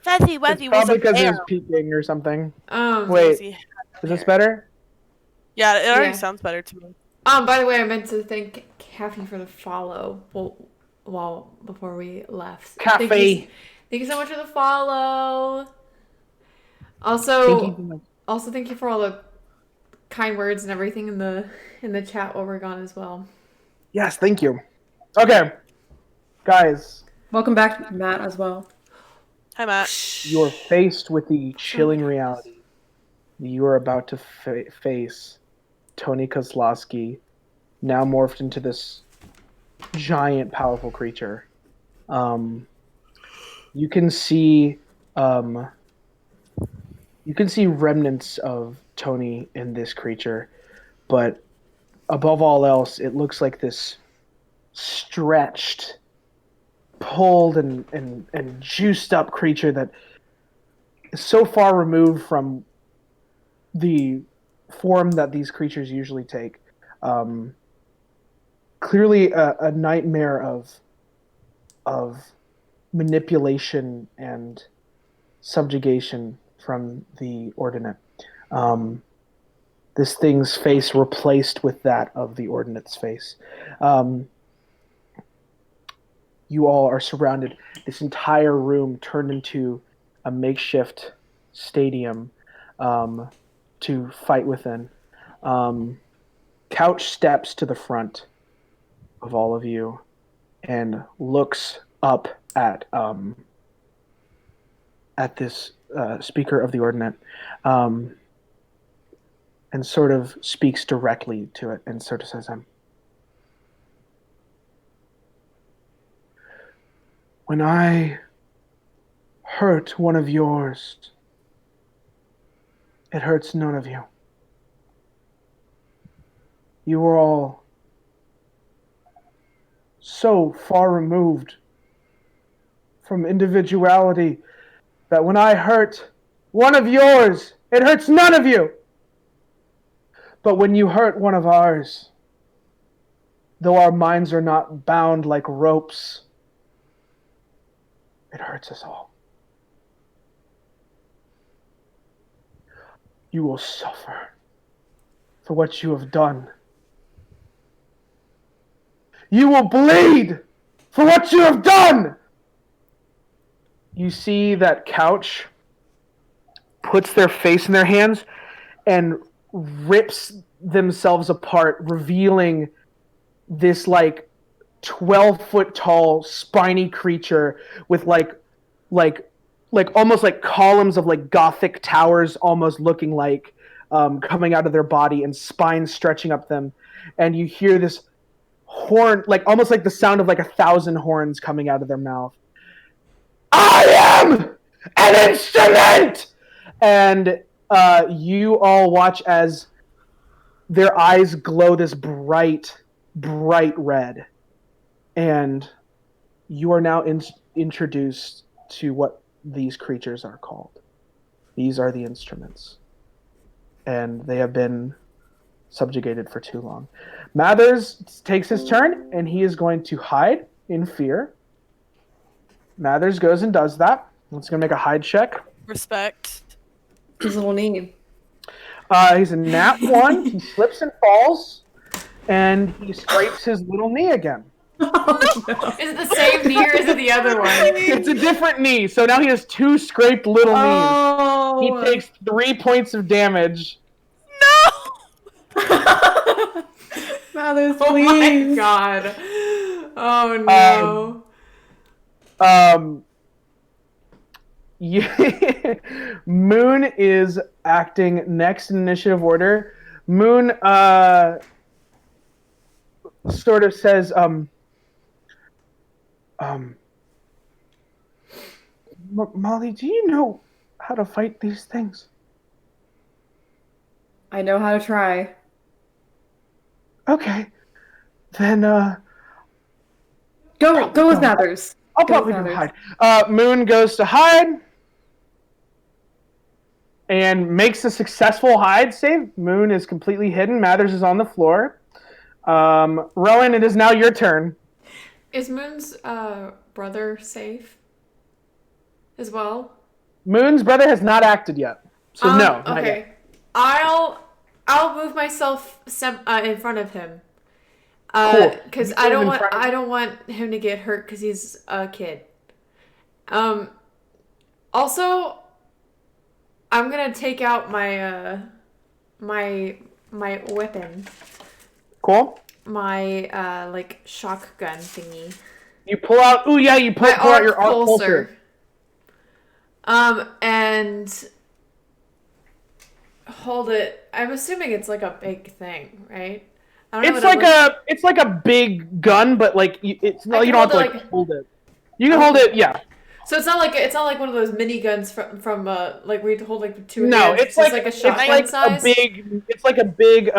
Fuzzy It's Wuzzy was probably a because bear. it's peaking or something. Wait. Wait, Fuzzy. is this better? Yeah, it already Yeah. sounds better to me. By the way, I meant to thank Kathy for the follow. Well, before we left. Cafe. Thank you so much for the follow. Thank you. Also thank you for all the kind words and everything in the chat while we're gone as well. Yes, thank you. Okay, guys, Welcome back, Matt, as well. Hi, Matt. you're faced with the chilling reality. You are about to face Tony Kozlowski, now morphed into this giant, powerful creature. You can see remnants of Tony in this creature, but above all else, it looks like this stretched, pulled, and juiced up creature that is so far removed from the form that these creatures usually take. Clearly a nightmare of manipulation and subjugation from the Ordinate. This thing's face replaced with that of the Ordinate's face. You all are surrounded. This entire room turned into a makeshift stadium to fight within. Couch steps to the front of all of you and looks up at this speaker of the Ordinate, and sort of speaks directly to it and sort of says, when I hurt one of yours, it hurts none of you. You are all so far removed from individuality that when I hurt one of yours, it hurts none of you. But when you hurt one of ours, though our minds are not bound like ropes, it hurts us all. You will suffer for what you have done. You will bleed for what you have done. You see that couch puts their face in their hands and rips themselves apart, revealing this like 12-foot tall spiny creature with like almost like columns of like Gothic towers almost looking like coming out of their body and spines stretching up them. And you hear this horn, like almost like the sound of like 1,000 horns coming out of their mouth. I am an instrument! And you all watch as their eyes glow this bright red. And you are now introduced to what these creatures are called. These are the instruments. And they have been subjugated for too long. Mathers takes his turn, and he is going to hide in fear. Mathers goes and does that. Let's go make a hide check. Respect. His little knee. He's a nat 1. He slips and falls, and he scrapes his little knee again. Oh, no. Is it the same knee or is it the other one? It's a different knee, so now he has 2 scraped little knees. Oh. He takes 3 points of damage. Mathers, Oh my please. god. Oh no. Moon is acting next in initiative order. Moon sort of says, Molly, do you know how to fight these things? I know how to try. Okay. Then, Go with Mathers. I'll Go probably with do Mathers. hide. Moon goes to hide and makes a successful hide save. Moon is completely hidden. Mathers is on the floor. Rowan, it is now your turn. Is Moon's brother safe as well? Moon's brother has not acted yet, so no. Not Okay. yet. I'll move myself in front of him. Cool. Because You I move in front of- don't want him to get hurt because he's a kid. Also, I'm gonna take out my my weapon, Cool. my like shotgun thingy. You pull out. Ooh, yeah, you pull My out your arc arc holster. And hold it. I'm assuming it's like a big thing, right? I don't know It's like a big gun, but like it's I you can don't have to hold it like hold it. You can hold it, yeah. So it's not like one of those mini guns from like where you hold like 2 No, hands. it's like a shotgun size. It's like a big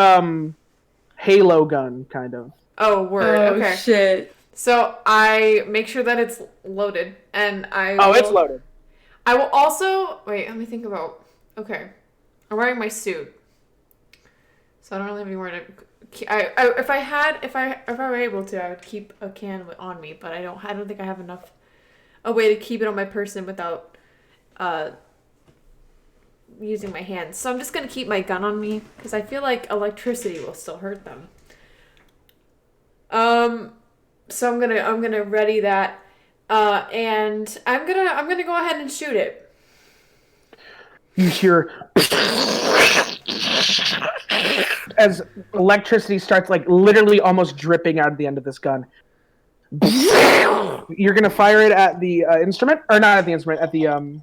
Halo gun kind of. Oh, word. Oh, Okay. shit. So I make sure that it's loaded, and It's loaded. I will also wait. Let me think about. Okay, I'm wearing my suit, so I don't really have anywhere to. If I were able to, I would keep a can on me, but I don't think I have a way to keep it on my person without using my hands. So I'm just gonna keep my gun on me because I feel like electricity will still hurt them. So I'm gonna ready that, and I'm gonna go ahead and shoot it. You hear as electricity starts like literally almost dripping out of the end of this gun. You're gonna fire it at the instrument, or not at the instrument, at the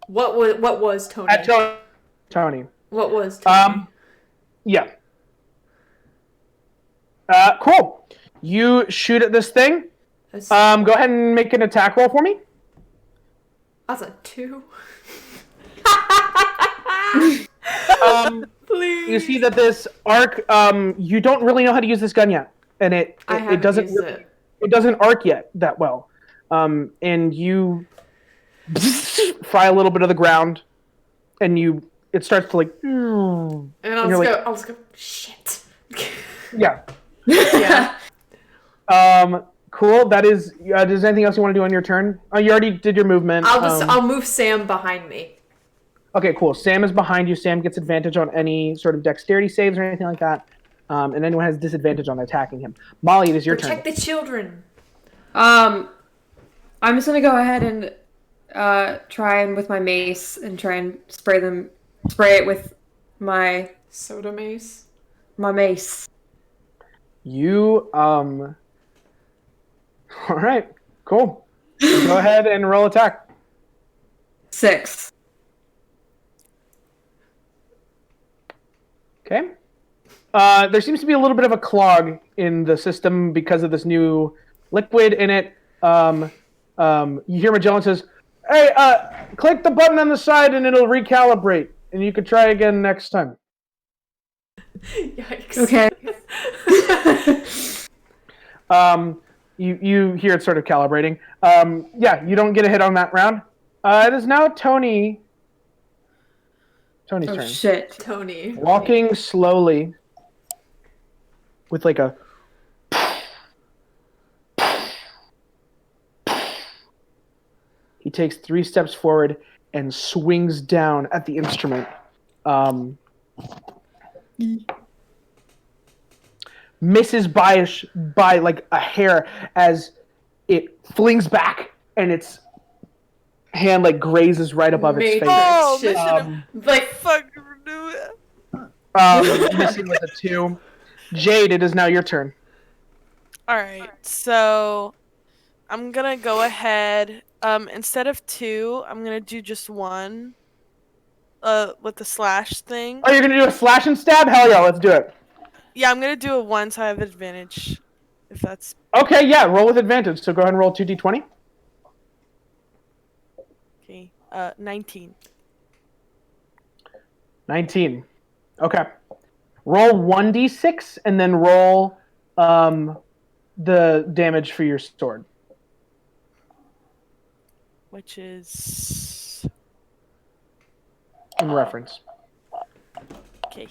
What was Tony? at Tony. What was Tony? Yeah. Cool. You shoot at this thing. That's, Go ahead and make an attack roll for me. that's a 2. Please. You see that this arc, you don't really know how to use this gun yet, and it haven't doesn't used it. it doesn't arc yet that well, and you fry a little bit of the ground, and it starts to like. And I'll just go. Shit. Yeah. Yeah. Cool. That is. Does anything else you want to do on your turn? Oh, you already did your movement. I'll move Sam behind me. Okay, cool. Sam is behind you. Sam gets advantage on any sort of dexterity saves or anything like that. And anyone has disadvantage on attacking him. Molly, it is your turn. Protect the children. I'm just gonna go ahead and try and with my mace and try and spray it with my soda mace. My mace. You all right, cool. Go ahead and roll attack. 6. Okay. There seems to be a little bit of a clog in the system because of this new liquid in it. You hear Magellan says, "Hey, click the button on the side and it'll recalibrate, and you could try again next time." Yikes. Okay. You hear it sort of calibrating. Yeah, you don't get a hit on that round. It is now Tony's Oh turn. shit. Tony. Walking slowly with like a he takes 3 steps forward and swings down at the instrument. Misses by like a hair as it flings back and its hand like grazes right above its Matrix face. Oh, shit. Like Fuck do it. Missing with a 2. Jade, it is now your turn. Alright, so I'm gonna go ahead. Instead of 2, I'm gonna do just 1. With the slash thing. Oh, you're gonna do a slash and stab? Hell yeah, let's do it. Yeah, I'm gonna do a 1 so I have advantage. If that's Okay, yeah, roll with advantage. So go ahead and roll 2d20. okay. 19. 19. Okay. Roll 1d6 and then roll the damage for your sword. Which is In reference. okay.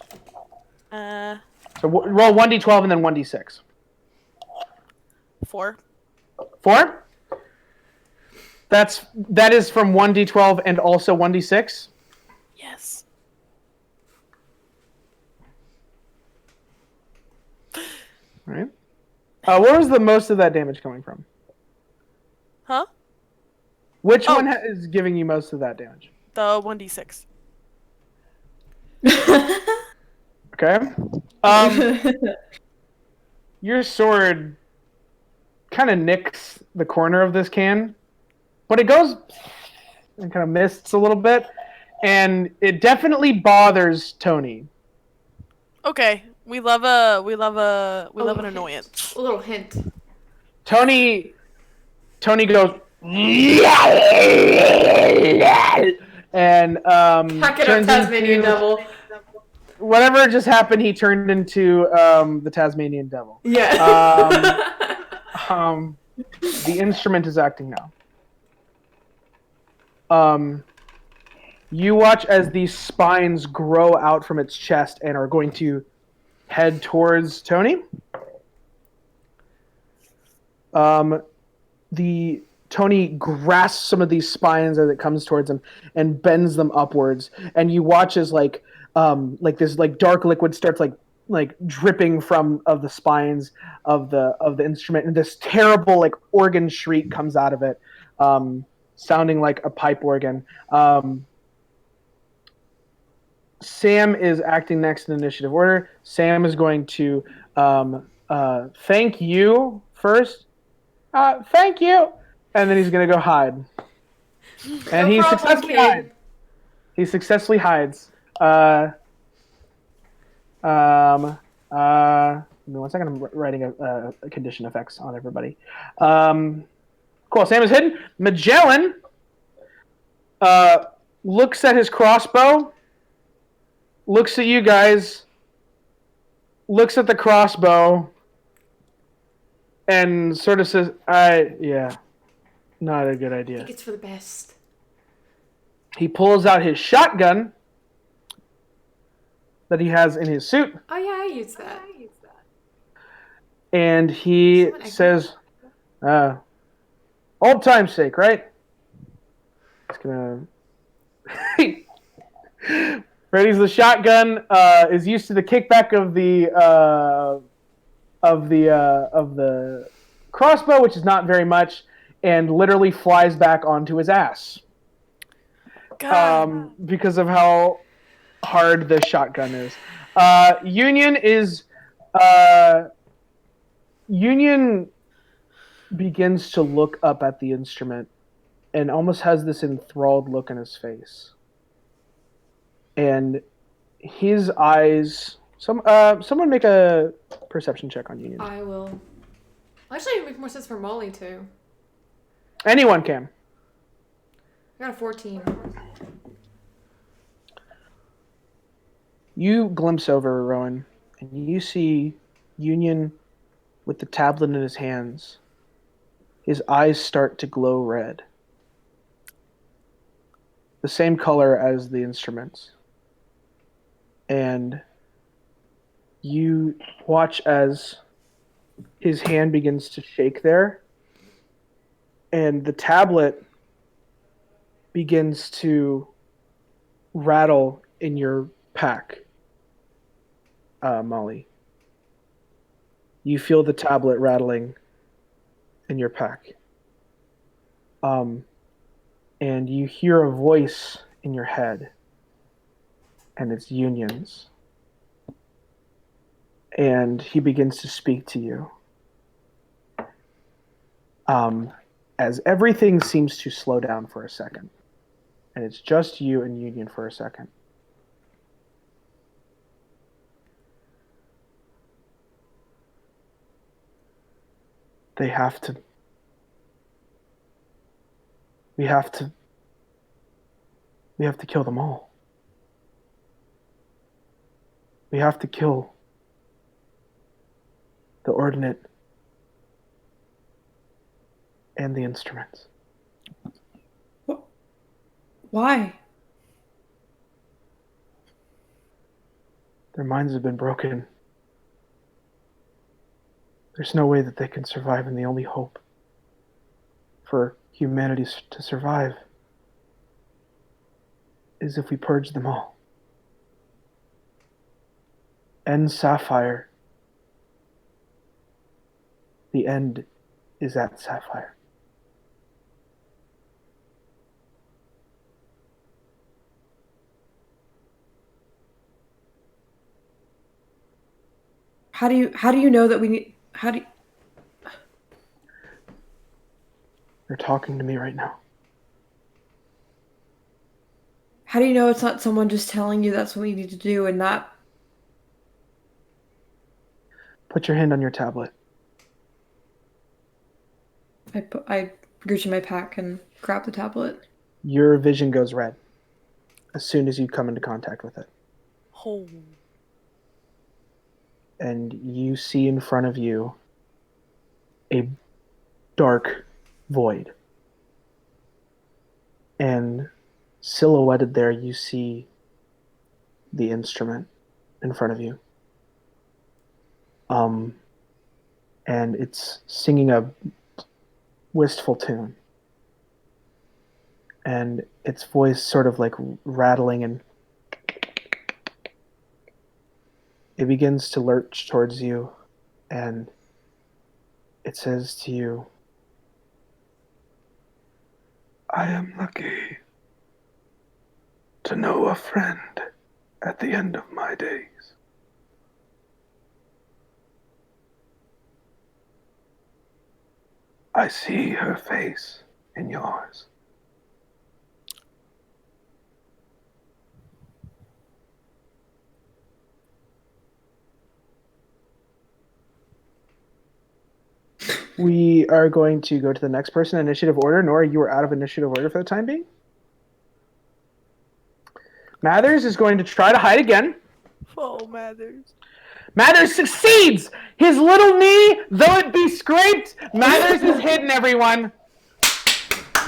So roll 1d12 and then 1d6. 4. 4? That is from 1d12 and also 1d6? Yes. All right. Where was the most of that damage coming from? Huh? Which one is giving you most of that damage? The 1d6. Okay. Your sword kind of nicks the corner of this can, but it goes and kind of mists a little bit, and it definitely bothers Tony. Okay. We love an annoyance. A little hint. Tony goes and Pack it up, Tasmanian devil. Whatever just happened, he turned into the Tasmanian devil. Yeah. The instrument is acting now. You watch as these spines grow out from its chest and are going to head towards Tony. Tony grasps some of these spines as it comes towards him and bends them upwards, and you watch as like this like dark liquid starts like dripping from the spines of the instrument, and this terrible like organ shriek comes out of it, sounding like a pipe organ. Sam is acting next in initiative order. Sam is going to thank you first. Thank you, and then he's going to go hide. And he successfully hides. He successfully hides. Give me 1 second. I'm writing a condition effects on everybody. Cool. Sam is hidden. Magellan looks at his crossbow. Looks at you guys. Looks at the crossbow. And sort of says, yeah, not a good I idea. think it's for the best. He pulls out his shotgun that he has in his suit, Oh yeah, I used that. and he says, old time's sake, right? He's gonna readies the shotgun, is used to the kickback of the crossbow, which is not very much, and literally flies back onto his ass. Because of how hard the shotgun is. Union begins to look up at the instrument and almost has this enthralled look in his face. And his eyes... someone make a perception check on Union. I will. Actually, it would make more sense for Molly, too. Anyone can. I got a 14. You glimpse over, Rowan, and you see Union with the tablet in his hands. His eyes start to glow red. The same color as the instruments. And you watch as his hand begins to shake there, and the tablet begins to rattle in your pack, Molly. You feel the tablet rattling in your pack. And you hear a voice in your head, and it's Union's. And he begins to speak to you. As everything seems to slow down for a second. And it's just you and Union for a second. We have to kill them all. We have to kill the Ordinate and the instruments. Why? Their minds have been broken. There's no way that they can survive, and the only hope for humanity to survive is if we purge them all. End SciHigh. The end is at SciHigh. How do you know that we need? They're talking to me right now. How do you know it's not someone just telling you that's what we need to do and not? Put your hand on your tablet. I reach in my pack and grab the tablet. Your vision goes red as soon as you come into contact with it. Oh. And you see in front of you a dark void. And silhouetted there, you see the instrument in front of you. And it's singing a wistful tune. And its voice sort of like rattling, and it begins to lurch towards you, and it says to you, I am lucky to know a friend at the end of my days. I see her face in yours. We are going to go to the next person in initiative order. Nora, you are out of initiative order for the time being. Mathers is going to try to hide again. Oh, Mathers. Mathers succeeds! His little knee, though it be scraped, Mathers is hidden, everyone.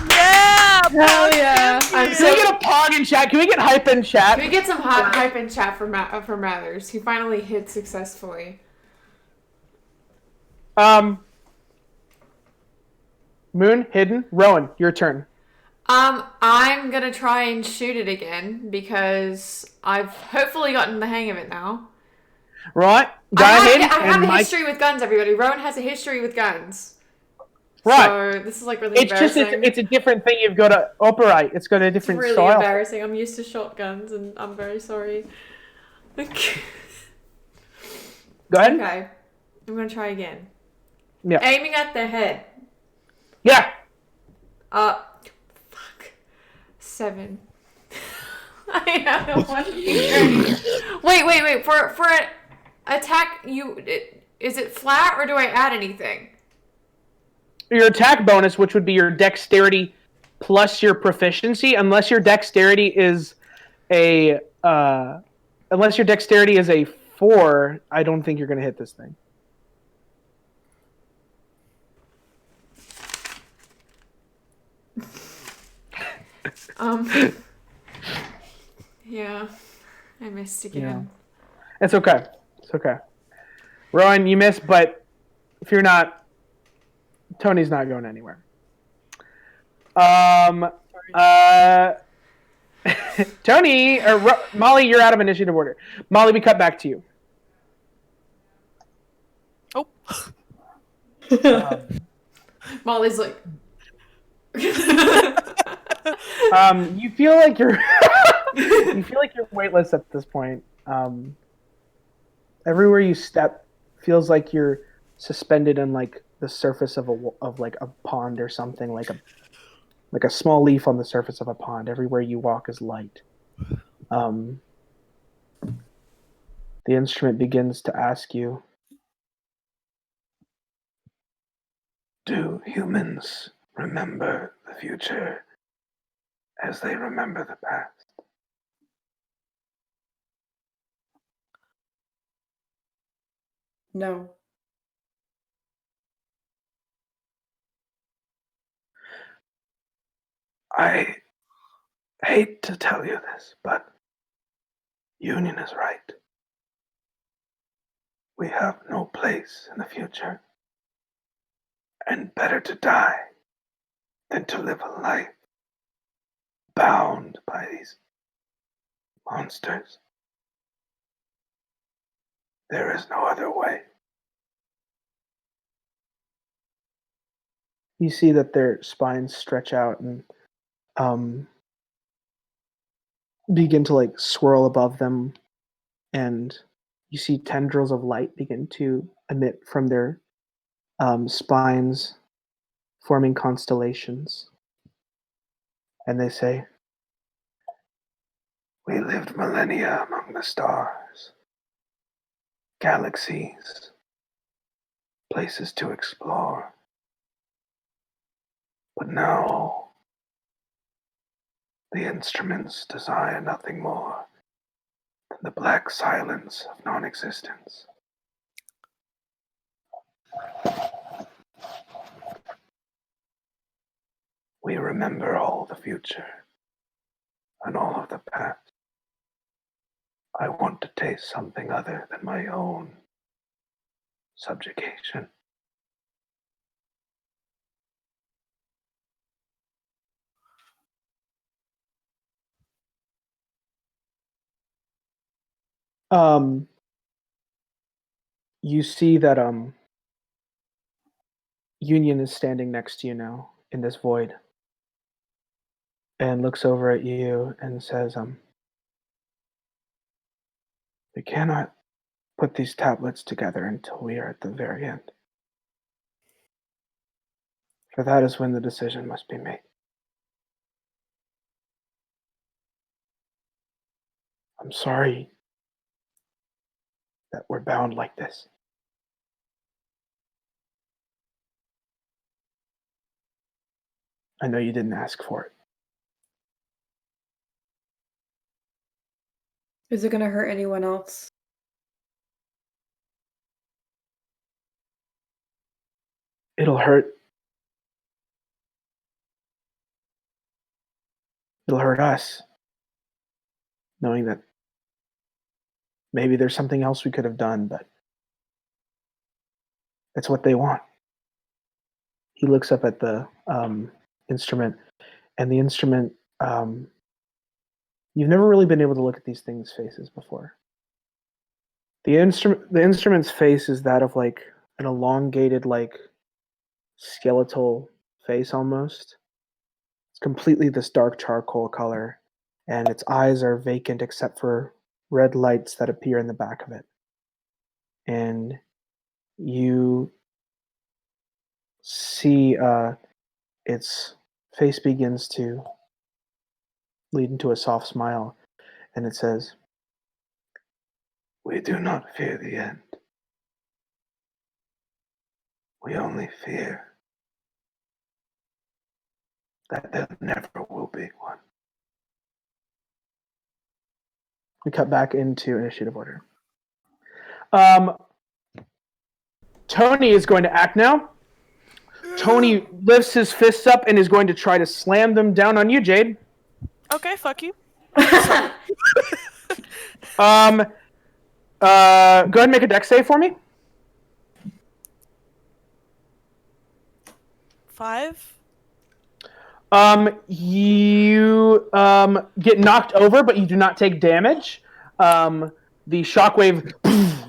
Yeah! Hell yeah! Can we get a pause dog in chat. Can we get hype in chat? Can we get some hype in chat for Mathers? He finally hid successfully. Moon, hidden. Rowan, your turn. I'm gonna try and shoot it again because I've hopefully gotten the hang of it now. Right. Go I ahead. have a Mike. history with guns, everybody. Rowan has a history with guns. Right. So this is like really It's just embarrassing. it's a different thing. You've got to operate. It's got a different really style. embarrassing. I'm used to shotguns, and I'm very sorry. Go ahead. Okay, I'm gonna try again. Yeah. Aiming at the head. Yeah. Fuck. 7. I have one finger. Wait. For an attack, is it flat or do I add anything? Your attack bonus, which would be your dexterity plus your proficiency, unless your dexterity is a 4, I don't think you're gonna hit this thing. Yeah, I missed again. It's okay. It's okay. Rowan, you missed, but if you're not, Tony's not going anywhere. Tony or Molly, you're out of initiative order. Molly, we cut back to you. Oh. Molly's like. You feel like you're weightless at this point. Everywhere you step feels like you're suspended in like the surface of like a pond or something, like a small leaf on the surface of a pond. Everywhere you walk is light. The instrument begins to ask you, do humans remember the future as they remember the past? No. I hate to tell you this, but Union is right. We have no place in the future, and better to die than to live a life bound by these monsters. There is no other way. You see that their spines stretch out and begin to like swirl above them, and you see tendrils of light begin to emit from their spines, forming constellations. And they say, we lived millennia among the stars, galaxies, places to explore. But now, the instruments desire nothing more than the black silence of non-existence. We remember all the future and all of the past. I want to taste something other than my own subjugation. You see that Union is standing next to you now in this void, and looks over at you and says, we cannot put these tablets together until we are at the very end. For that is when the decision must be made. I'm sorry that we're bound like this. I know you didn't ask for it. Is it gonna hurt anyone else? It'll hurt. It'll hurt us. knowing that maybe there's something else we could have done, but it's what they want. He looks up at the instrument, and the instrument, you've never really been able to look at these things' faces before. The instrument's face is that of like an elongated, like skeletal face almost. It's completely this dark charcoal color, and its eyes are vacant except for red lights that appear in the back of it. And you see its face begins to lead into a soft smile, and it says, "We do not fear the end. We only fear that there never will be one." We cut back into initiative order. Tony is going to act now. Tony lifts his fists up and is going to try to slam them down on you, Jade. Okay, fuck you. Go ahead and make a dex save for me. 5. You get knocked over, but you do not take damage. The shockwave,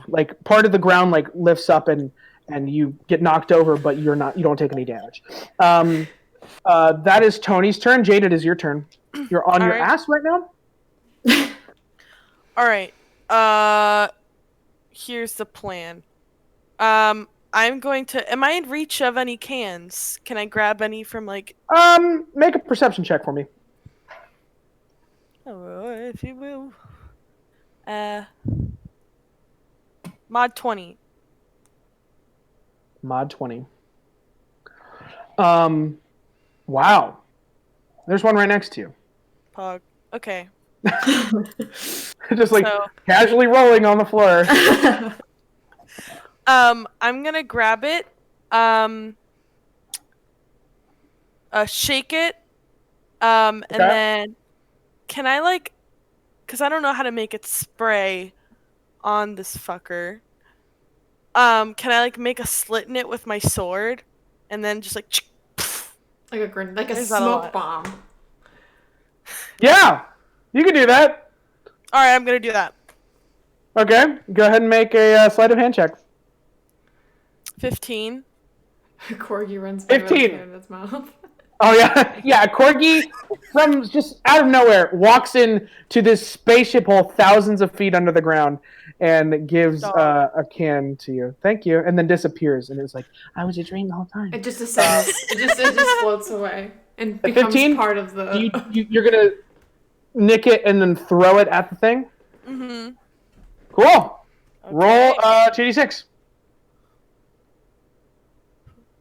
like part of the ground, like lifts up and you get knocked over, but you don't take any damage. That is Tony's turn. Jade, it is your turn. You're on your ass right now. All right. Here's the plan. I'm going to. Am I in reach of any cans? Can I grab any from like? Make a perception check for me. Oh, if you will. Mod 20. Mod 20. Wow. There's one right next to you. Pog. Okay. Just like casually rolling on the floor. I'm gonna grab it. Shake it. And then can I like, cause I don't know how to make it spray on this fucker. Can I like make a slit in it with my sword, and then just like like a smoke bomb. Yeah, you can do that. All right, I'm gonna do that. Okay, go ahead and make a sleight of hand check. 15. Corgi runs by 15. in his mouth. Oh yeah, yeah. Corgi, from just out of nowhere, walks in to this spaceship hole thousands of feet under the ground and gives a can to you. Thank you, and then disappears. And it's like, I was a dream the whole time. It just descends. it just floats away and becomes 15, part of the. You're gonna nick it and then throw it at the thing. Mm-hmm. Cool. Okay. Roll 2d6.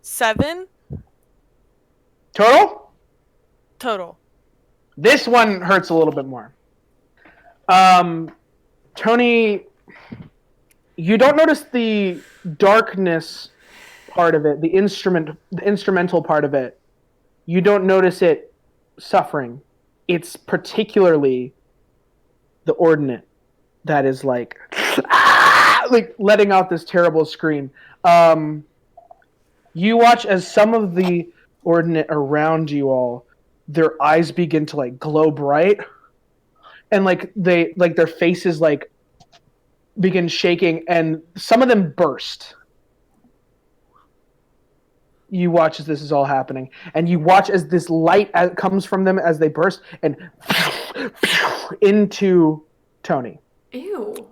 7 Total. This one hurts a little bit more. Tony, you don't notice the darkness part of it, the instrumental part of it. You don't notice it suffering. It's particularly the Ordinate that is like letting out this terrible scream. You watch as some of the Ordinate around you all, their eyes begin to like glow bright, and like their faces like begin shaking, and some of them burst. You watch as this is all happening, and you watch as this light comes from them as they burst and into Tony. Ew.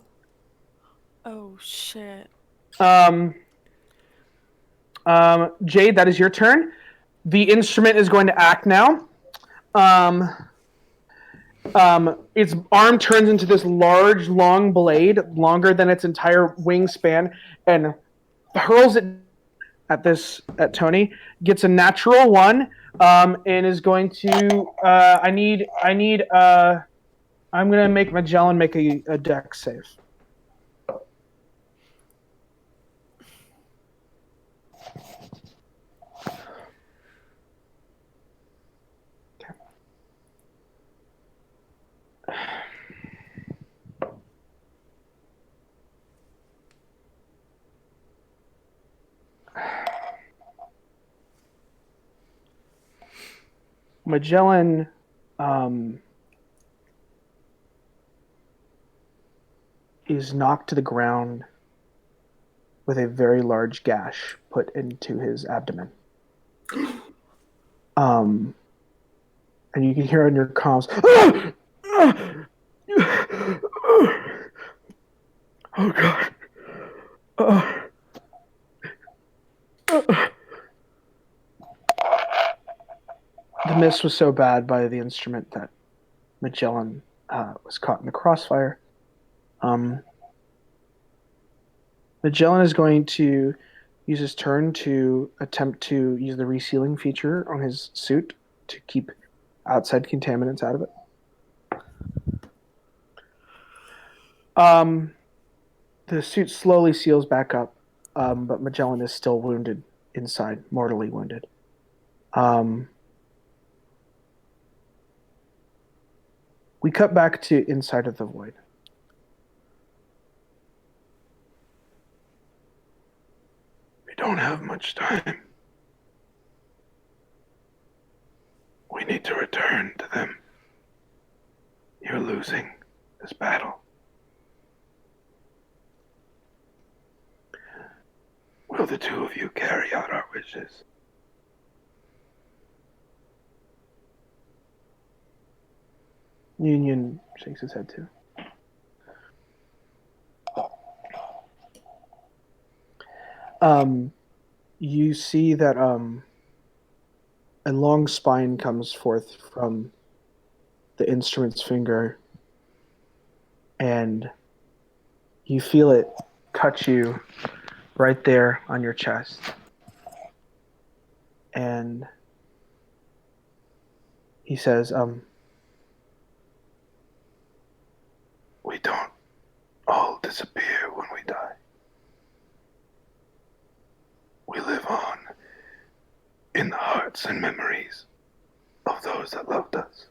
Oh shit. Jade, that is your turn. The instrument is going to act now. Its arm turns into this large, long blade, longer than its entire wingspan, and hurls it at Tony. Gets a natural 1, and is going to. I'm gonna make Magellan make a dex save. Magellan is knocked to the ground with a very large gash put into his abdomen. And you can hear on your comms, oh God. The miss was so bad by the instrument that Magellan was caught in the crossfire. Magellan is going to use his turn to attempt to use the resealing feature on his suit to keep outside contaminants out of it. The suit slowly seals back up, but Magellan is still wounded inside, mortally wounded. We cut back to inside of the void. We don't have much time. We need to return to them. You're losing this battle. Will the two of you carry out our wishes? Union shakes his head too. You see that a long spine comes forth from the instrument's finger, and you feel it touch you right there on your chest. And he says, we don't all disappear when we die. We live on in the hearts and memories of those that loved us.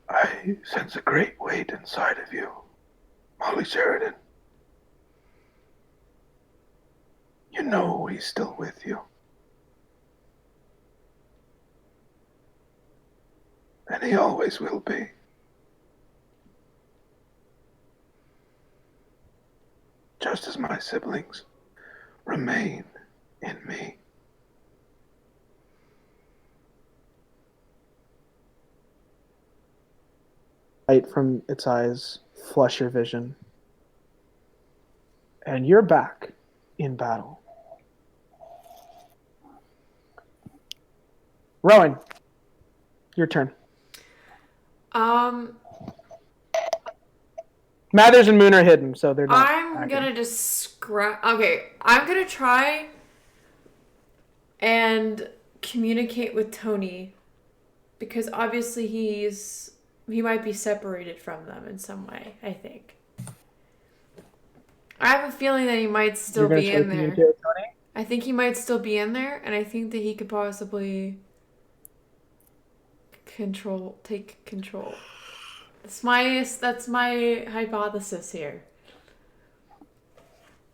I sense a great weight inside of you, Molly Sheridan. You know he's still with you. And he always will be. Just as my siblings remain in me. Light from its eyes flush your vision. And you're back in battle. Rowan, your turn. Mathers and Moon are hidden, so they're not. I'm gonna just scrap. Okay, I'm gonna try and communicate with Tony because obviously he might be separated from them in some way. I think. I have a feeling that he might still be in there. With Tony? I think he might still be in there, and I think that he could possibly take control. That's my hypothesis here.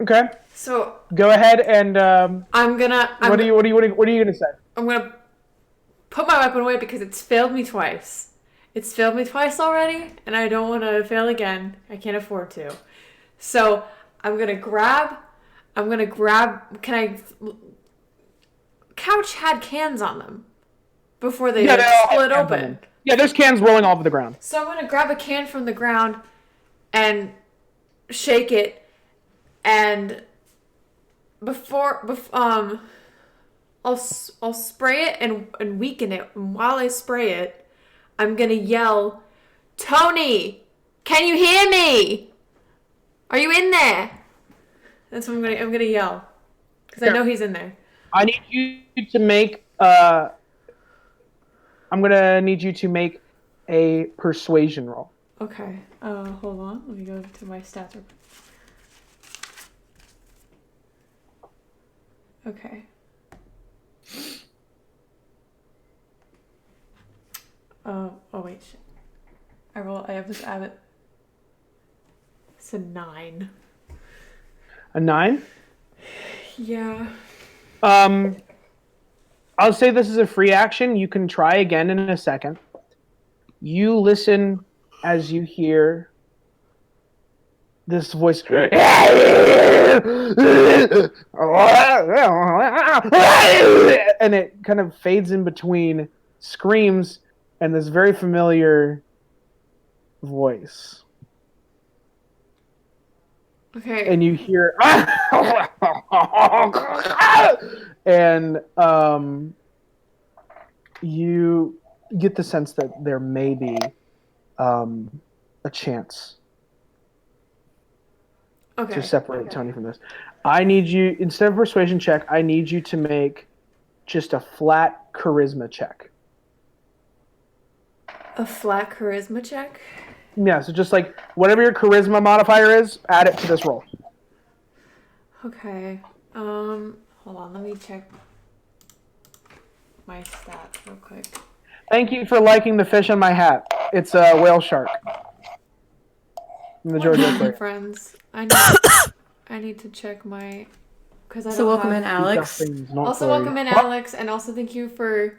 Okay. So go ahead and what are you gonna say? I'm gonna put my weapon away because it's failed me twice. It's failed me twice already, and I don't want to fail again. I can't afford to. So I'm gonna grab. Couch had cans on them before they split open. Yeah, there's cans rolling all over the ground. So I'm gonna grab a can from the ground and shake it, and I'll spray it and weaken it. And while I spray it, I'm gonna yell, "Tony, can you hear me? Are you in there?" That's what I'm gonna yell because I know he's in there. I need you to make. I'm gonna need you to make a persuasion roll. Okay. Hold on. Let me go to my stats. Okay. Oh wait. Shit. I have this Abbott. It's a 9. A 9? Yeah. I'll say this is a free action. You can try again in a second. You listen as you hear this voice. And it kind of fades in between screams and this very familiar voice. Okay. And you hear and you get the sense that there may be a chance to separate Tony from this. I need you, instead of persuasion check, I need you to make just a flat charisma check. A flat charisma check? Yeah, so just like whatever your charisma modifier is, add it to this roll. Okay. Hold on, let me check my stats real quick. Thank you for liking the fish on my hat. It's a whale shark. From the Georgia Aquarium. Friends, I need to check my... So welcome in, Alex. Also welcome in, Alex, and also thank you for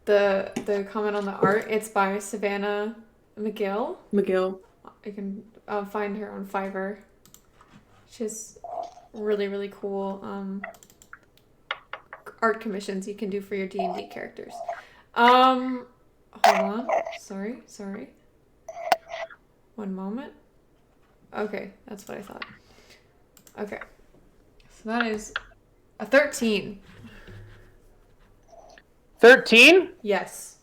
the comment on the art. It's by Savannah McGill. You can find her on Fiverr. She's really, really cool art commissions you can do for your D&D characters. Hold on. Sorry. One moment. Okay, that's what I thought. Okay. So that is a 13. 13? Yes.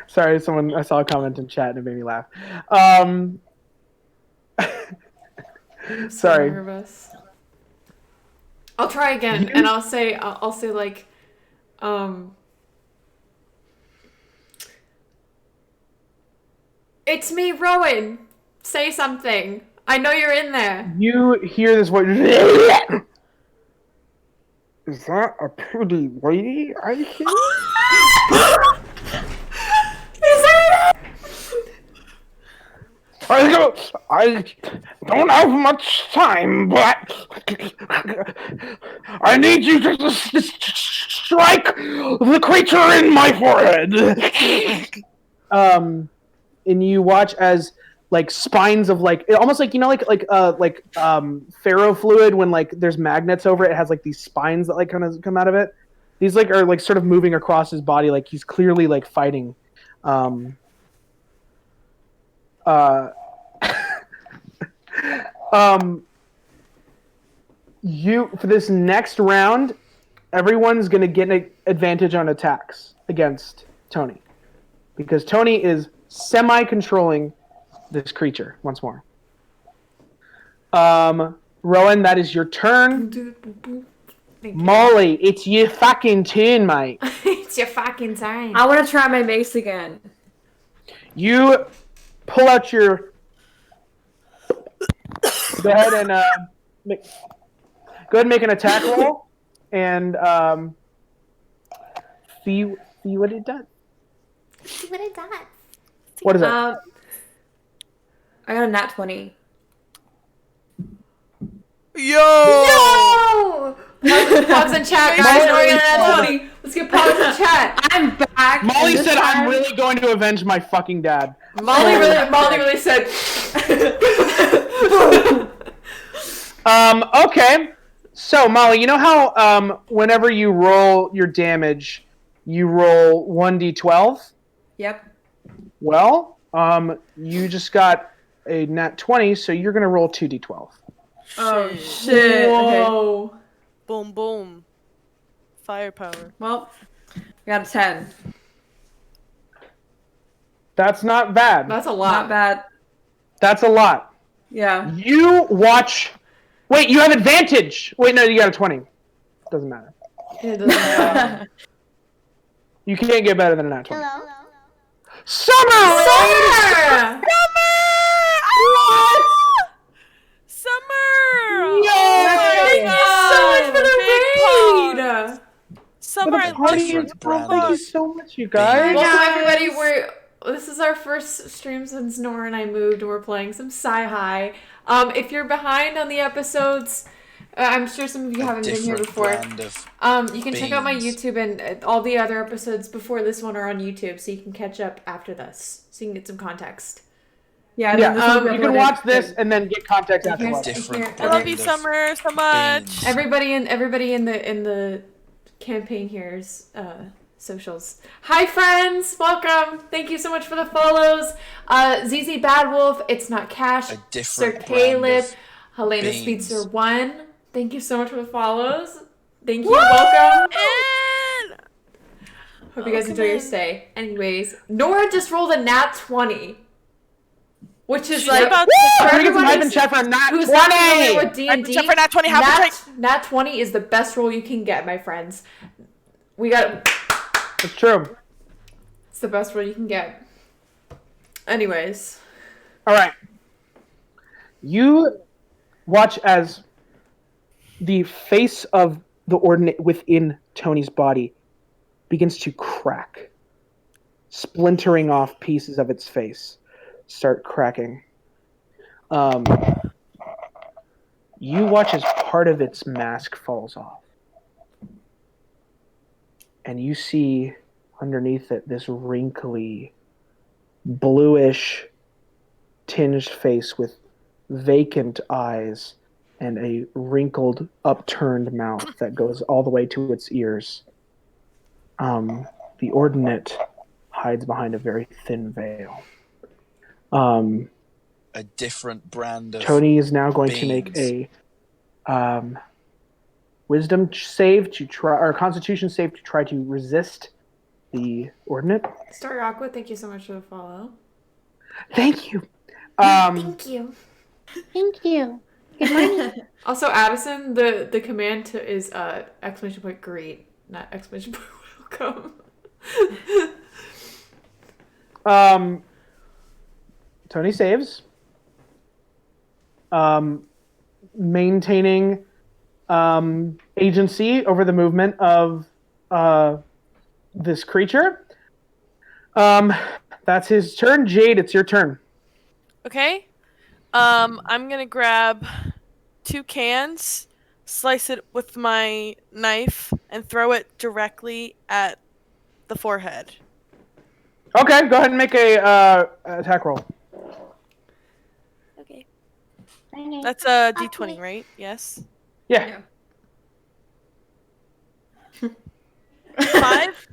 Sorry, I saw a comment in chat and it made me laugh. I'm so Sorry. nervous. I'll try again, and I'll say like, it's me, Rowan. Say something. I know you're in there. You hear this voice. Is that a pretty lady I hear? I don't have much time, but I need you to strike the creature in my forehead. And you watch as like spines of like almost like ferro fluid when like there's magnets over it. It has like these spines that like kind of come out of it. These like are like sort of moving across his body, like he's clearly like fighting. You for this next round, everyone's gonna get an advantage on attacks against Tony, because Tony is semi-controlling this creature once more. Rowan, that is your turn. Molly, it's your fucking turn, mate. It's your fucking time. I want to try my mace again. You pull out your. Go ahead and make an attack roll, and see what it does. See what it does. What is it? I got a nat 20. Yo! Pogs in chat, guys. Let's get Pogs in chat. I'm back. Molly said, "I'm really going to avenge my fucking dad." Molly really said. Okay. So Molly, you know how whenever you roll your damage, you roll 1d12? Yep. Well, you just got a nat 20, so you're gonna roll 2d12. Oh shit. Whoa. Okay. Boom, boom. Firepower. Well, I got a 10. That's not bad. That's a lot. Not bad. That's a lot. Yeah. You watch. Wait, you have advantage. Wait, no, you got a 20. Doesn't matter. It doesn't matter. You can't get better than a nat 20. Hello. Summer! Summer! What? Summer! Yay! Thank you so much for the raid! Summer, I What a love you. Different brand. Thank you so much, you guys. Welcome everybody. This is our first stream since Nora and I moved, and we're playing some SciHigh. If you're behind on the episodes, I'm sure some of you A haven't been here different before. brand of You can check out my beans. YouTube, and all the other episodes before this one are on YouTube, so you can catch up after this, so you can get some context. Yeah, and then this will be you can uploaded- watch this and then get context Here's- afterwards. Different here- I love brand you, of Summer, so much. beans. Everybody in the campaign here's socials. Hi friends, welcome. Thank you so much for the follows. ZZ Bad Wolf, It's Not Cash, A Sir different brand Caleb, of Helena beans. Speedster 1. Thank you so much for the follows. Thank you, welcome. And Hope you guys come enjoy your in. stay. Anyways, Nora just rolled a nat 20. Which is She's like about for We're gonna get some everyone hype in who's- chat for nat who's not familiar 20. with D&D, Hype for nat 20, how much nat 20 is the best roll you can get, my friends. We got It's true. it's the best roll you can get. Anyways, All right. You watch as the face of the Ordinate within Tony's body begins to crack, splintering off pieces of its face start cracking. You watch as part of its mask falls off, and you see underneath it this wrinkly, bluish tinged face with vacant eyes and a wrinkled, upturned mouth that goes all the way to its ears. The Ordinate hides behind a very thin veil. A different brand of Tony is now going to make beans. a wisdom save to try, or constitution save to try to resist the Ordinate. Story Aqua, thank you so much for the follow. Thank you. Thank you. Thank you. Good morning. Also, Addison, the command to is exclamation point great, not exclamation point welcome. Tony saves. Maintaining agency over the movement of this creature. That's his turn. Jade, it's your turn. Okay. I'm gonna grab 2 cans, slice it with my knife, and throw it directly at the forehead. Okay, go ahead and make a attack roll. Okay. Okay. That's a D20, right? Yes. Yeah. 5.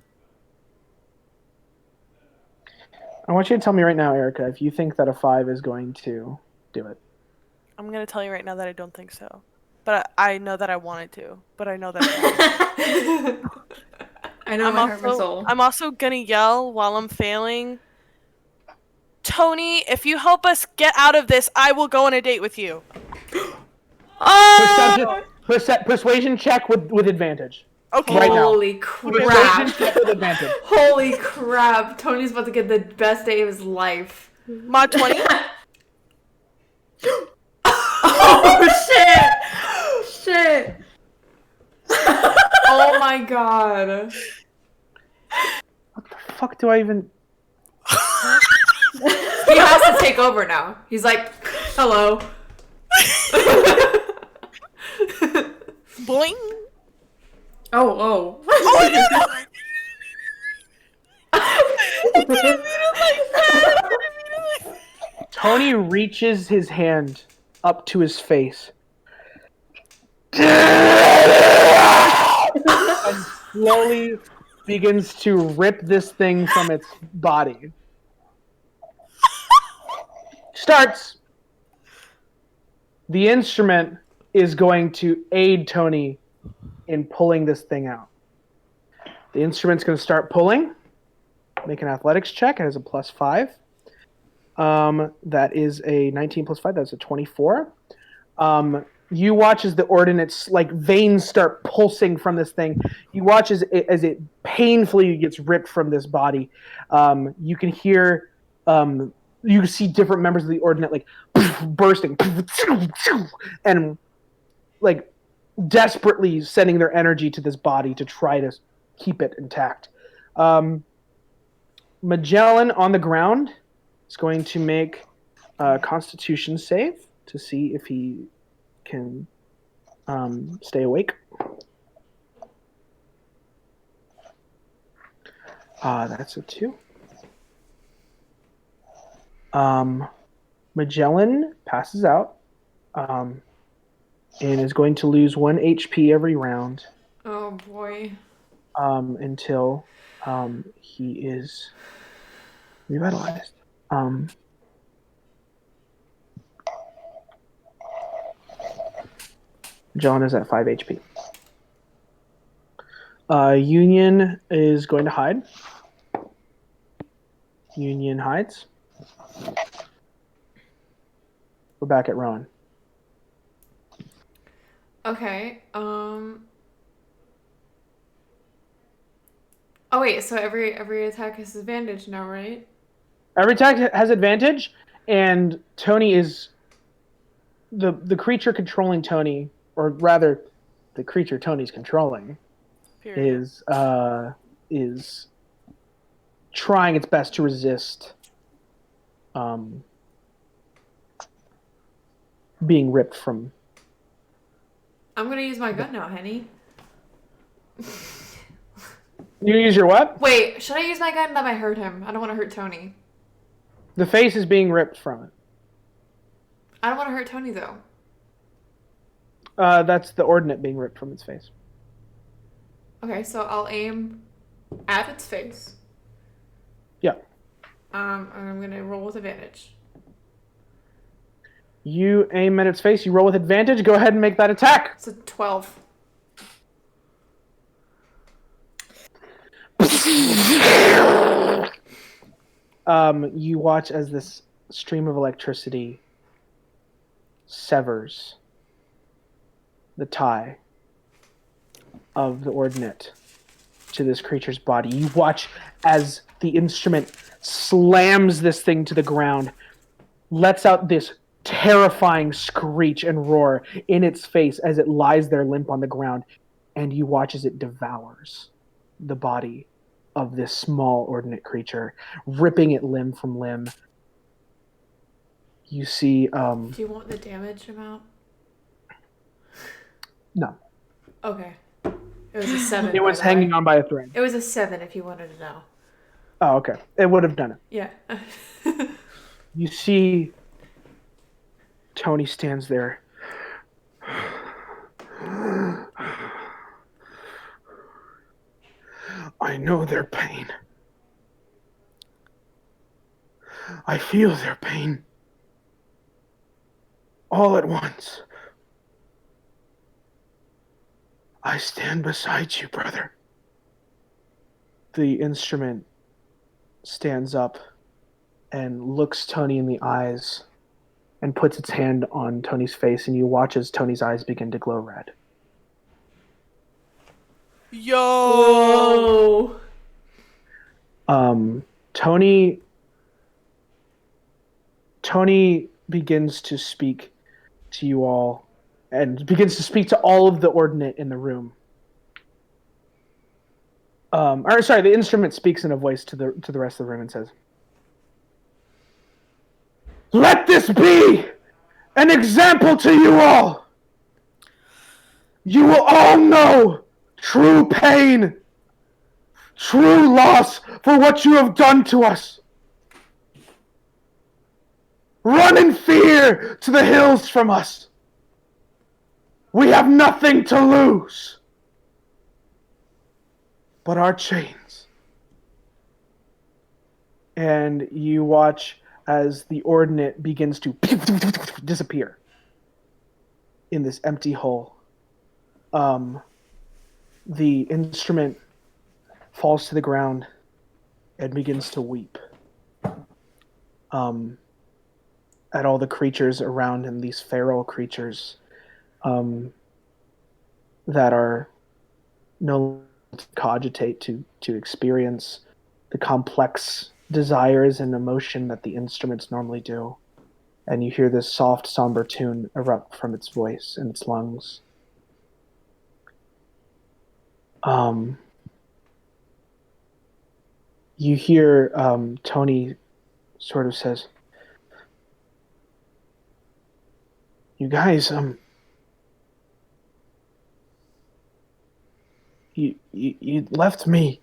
I want you to tell me right now, Erica, if you think that a 5 is going to do it. I'm gonna tell you right now that I don't think so, but I know that I wanted to. But I know that. I won't. I know my heart, my soul. I'm also gonna yell while I'm failing. Tony, if you help us get out of this, I will go on a date with you. Persuasion check with advantage. Okay. Right now. Holy Persuasion crap! check with advantage. Holy crap! Tony's about to get the best day of his life. Mod 20. Oh shit! Shit! Oh my god! What the fuck do I even... He has to take over now. He's like, hello. Boing. Oh. Tony reaches his hand up to his face. And slowly begins to rip this thing from its body. Starts. The instrument is going to aid Tony in pulling this thing out. The instrument's going to start pulling. Make an athletics check. It has a +5. That is a 19 + 5. That's a 24. You watch as the Ordinate's like veins start pulsing from this thing. You watch as it painfully gets ripped from this body. You can hear, you can see different members of the Ordinate like bursting and like desperately sending their energy to this body to try to keep it intact. Magellan on the ground is going to make a Constitution save to see if he can Stay awake. That's a 2. Magellan passes out and is going to lose 1 HP every round Oh boy. until he is revitalized. Magellan is at 5 HP. Union is going to hide. Union hides. We're back at Rowan. Okay. Oh wait, so every attack has advantage now, right? Every attack has advantage, and Tony is the creature controlling Tony, or rather, the creature Tony's controlling, Period. is trying its best to resist being ripped from. I'm gonna use my gun now, Henny. You use your what? Wait, should I use my gun? That might hurt him. I don't want to hurt Tony. The face is being ripped from it. I don't want to hurt Tony though. That's the Ordinate being ripped from its face. Okay, so I'll aim at its face. Yeah. And I'm gonna roll with advantage. You aim at its face. You roll with advantage. Go ahead and make that attack. It's a 12. You watch as this stream of electricity severs the tie of the Ordinate to this creature's body. You watch as the instrument slams this thing to the ground, lets out this terrifying screech and roar in its face as it lies there limp on the ground, and you watch as it devours the body of this small Ordinate creature, ripping it limb from limb. You see... Do you want the damage amount? No. Okay. It was a 7. It was hanging on by a thread. It was a 7 if you wanted to know. Oh, okay. It would have done it. Yeah. You see Tony stands there. I know their pain. I feel their pain. All at once. I stand beside you, brother. The instrument stands up and looks Tony in the eyes and puts its hand on Tony's face, and you watch as Tony's eyes begin to glow red. Yo. Whoa. Tony begins to speak to you all, and begins to speak to all of the Ordinate in the room. The instrument speaks in a voice to the rest of the room and says, "Let this be an example to you all. You will all know true pain, true loss for what you have done to us. Run in fear to the hills from us. We have nothing to lose but our chains." And you watch as the Ordinate begins to disappear in this empty hole. The instrument falls to the ground and begins to weep at all the creatures around him, these feral creatures that are no longer cogitate to experience the complex desires and emotion that the instruments normally do. And you hear this soft, somber tune erupt from its voice and its lungs. You hear Tony sort of says, "You guys, You left me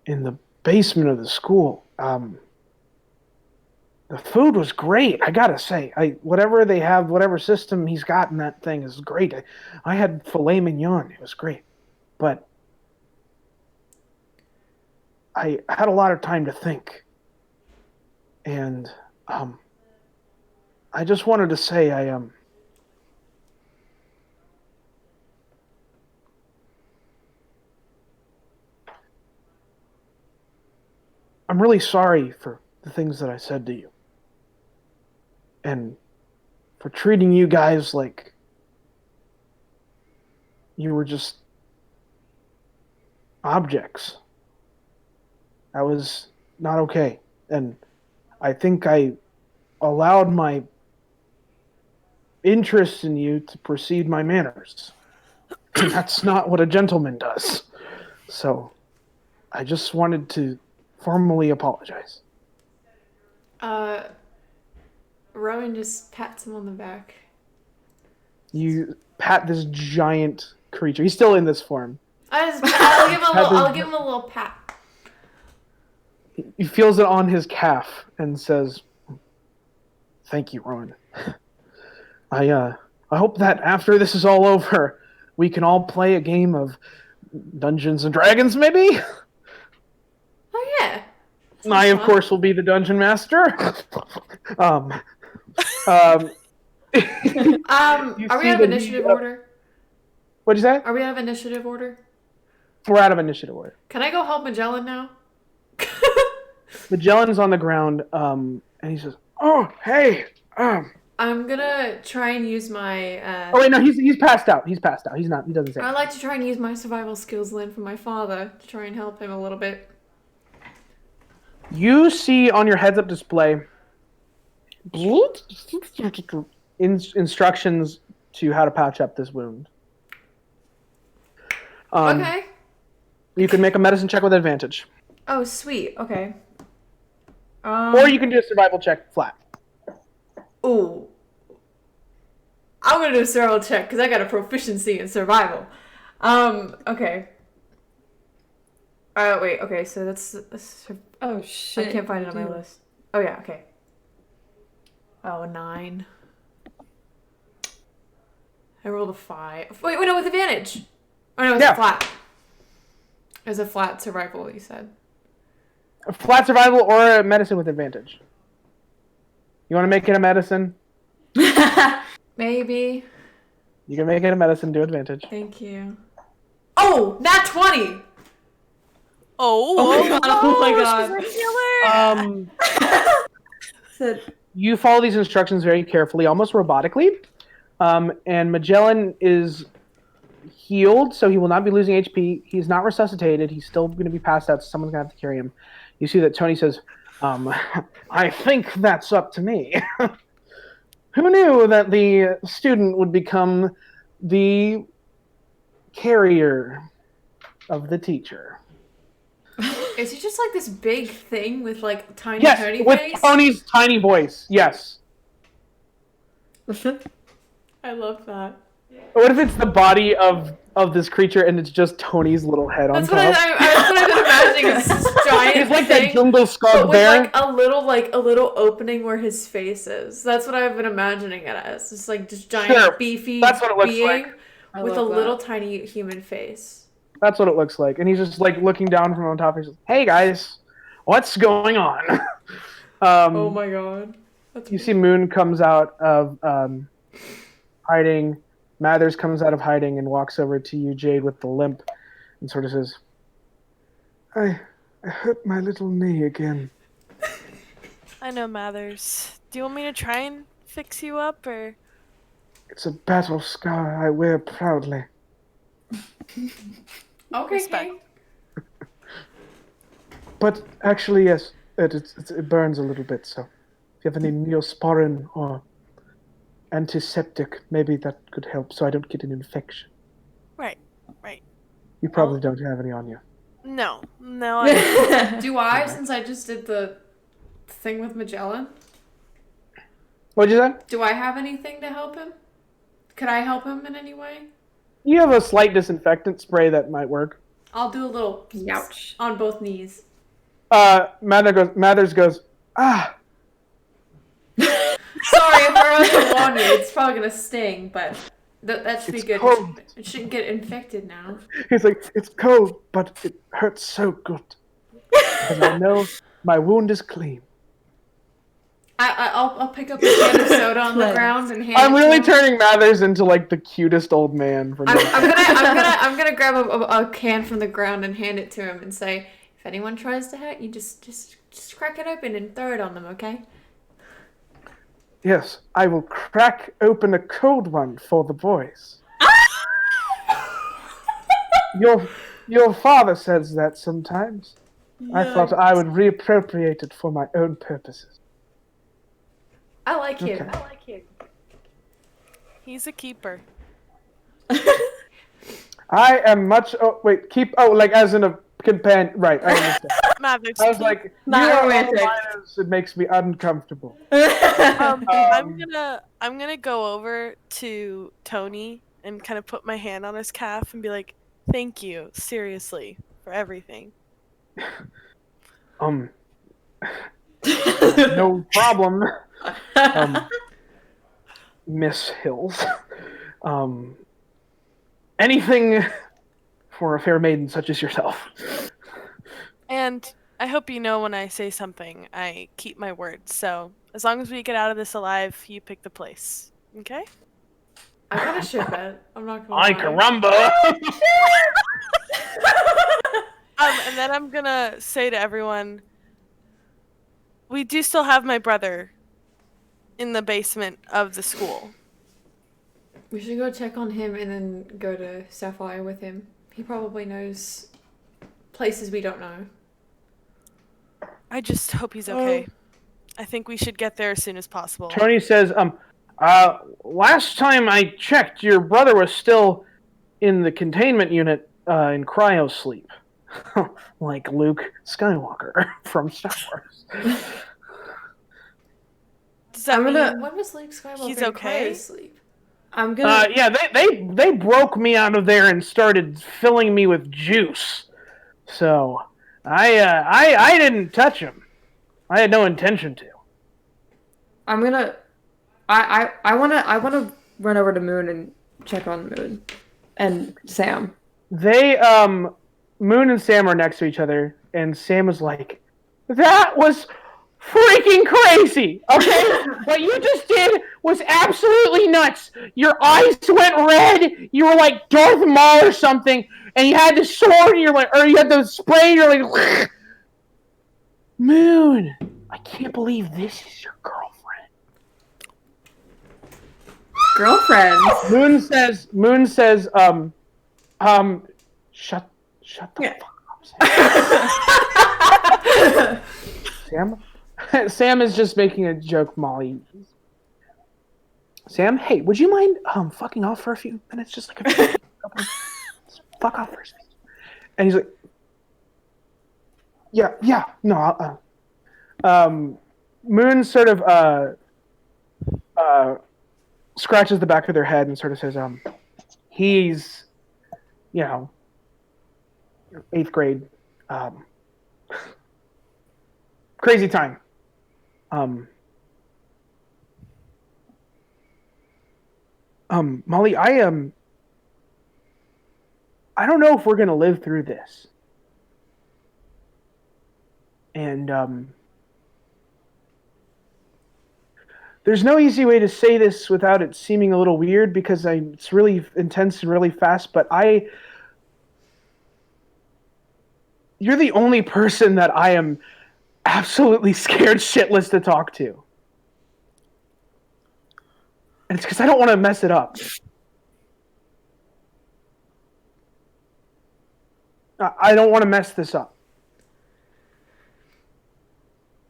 in the basement of the school. The food was great, I gotta say. Whatever they have, whatever system he's got in that thing is great. I had filet mignon. It was great. But I had a lot of time to think. And I just wanted to say I'm really sorry for the things that I said to you. And for treating you guys like you were just objects. That was not okay. And I think I allowed my interest in you to precede my manners. And that's not what a gentleman does. So I just wanted to formally apologize. Rowan just pats him on the back. You pat this giant creature. He's still in this form. I'll give him a little pat. He feels it on his calf and says, "Thank you, Rowan. I hope that after this is all over, we can all play a game of Dungeons and Dragons, maybe?" Oh yeah. I, of course, will be the dungeon master. Are we out of initiative order? What'd you say? Are we out of initiative order? We're out of initiative order. Can I go help Magellan now? Magellan's on the ground, and he says, "Oh, hey, I'm gonna try and use my. Oh wait, no, he's passed out. He's passed out. He doesn't say. I like to try and use my survival skills learned from my father to try and help him a little bit. You see on your heads-up display instructions to how to patch up this wound. Okay. You can make a medicine check with advantage. Oh, sweet. Okay. Or you can do a survival check flat. Ooh. I'm gonna do a survival check because I got a proficiency in survival. Okay. Wait, okay, so that's Oh shit. I can't find it on my list. Oh yeah, okay. Oh, 9. I rolled a 5. Wait, no, with advantage. Oh no, it's a flat. It was a flat survival, you said. A flat survival or a medicine with advantage. You want to make it a medicine? Maybe. You can make it a medicine, do advantage. Thank you. Oh, nat 20! Oh my god. You follow these instructions very carefully, almost robotically. And Magellan is healed, so he will not be losing HP. He's not resuscitated. He's still going to be passed out, so someone's going to have to carry him. You see that Tony says, I think that's up to me. Who knew that the student would become the carrier of the teacher? Is he just like this big thing with like tiny Yes, Tony with face? Tony's tiny voice. Yes. I love that. What if it's the body of this creature and it's just Tony's little head on That's top? that's what I've been imagining. It's this giant It's like thing, that jungle skunk but with bear. like a little opening where his face is. That's what I've been imagining it as. It's like this giant beefy That's what it looks being like. with a little tiny human face. That's what it looks like. And he's just like looking down from on top. He's like, "Hey guys, what's going on?" Oh my god. You see Moon comes out of hiding. Mathers comes out of hiding and walks over to you, Jade, with the limp, and sort of says, I hurt my little knee again. I know, Mathers. Do you want me to try and fix you up, or? It's a battle scar I wear proudly. Okay. Respect. But actually, yes, it burns a little bit, so if you have any Neosporin or antiseptic, maybe that could help so I don't get an infection. Right. You probably don't have any on you. No, I Do I, since I just did the thing with Magellan? What'd you say? Do I have anything to help him? Could I help him in any way? You have a slight disinfectant spray that might work. I'll do a little Ouch. on both knees. Mathers goes, ah. Sorry if I wasn't warn you. It's probably gonna sting, but that should be It's good. cold. It shouldn't get infected now. He's like, it's cold, but it hurts so good. Because I know my wound is clean. I'll pick up a can of soda on the ground and hand I'm it really to him. turning Mathers into like the cutest old man from I'm gonna grab a can from the ground and hand it to him and say, if anyone tries to hurt you, just crack it open and throw it on them, okay? Yes, I will crack open a cold one for the boys. Your father says that sometimes. I thought I would reappropriate it for my own purposes. I like him. Okay. He's a keeper. I am much. Oh wait, like as in a companion. Right, I understand. Mavericks, I was like, Not you are romantic. all minors, it makes me uncomfortable. I'm gonna go over to Tony and kind of put my hand on his calf and be like, "Thank you, seriously, for everything." No problem, Miss Hills. Anything for a fair maiden such as yourself. And I hope you know when I say something, I keep my word. So as long as we get out of this alive, you pick the place. Okay? I got a shit bed. I'm not gonna Ay lie. caramba! And then I'm gonna say to everyone, we do still have my brother in the basement of the school. We should go check on him and then go to SciHigh with him. He probably knows places we don't know. I just hope he's okay. I think we should get there as soon as possible. Tony says, last time I checked, your brother was still in the containment unit in cryo sleep. Like Luke Skywalker from Star Wars. Does that mean When was Luke Skywalker he's in okay? cryosleep? I'm gonna. Yeah, they broke me out of there and started filling me with juice. So I didn't touch him. I had no intention to. I'm gonna. I wanna run over to Moon and check on Moon and Sam. They Moon and Sam are next to each other, and Sam was like, "That was freaking crazy, okay? What you just did was absolutely nuts. Your eyes went red. You were like Darth Maul or something, and you had the sword, and you're like, or you had the spray, and you're like, Moon, I can't believe this is your girlfriend." Girlfriend. Moon says, shut the fuck up, Sam. Sam is just making a joke, Molly. Sam, hey, would you mind fucking off for a few minutes? Just like a few, fuck off for a second. And he's like, yeah, no. Moon sort of scratches the back of their head and sort of says, he's, 8th grade, crazy time. Molly, I don't know if we're gonna live through this. And there's no easy way to say this without it seeming a little weird because it's really intense and really fast, but you're the only person that I am absolutely scared shitless to talk to. And it's because I don't want to mess it up. I don't want to mess this up.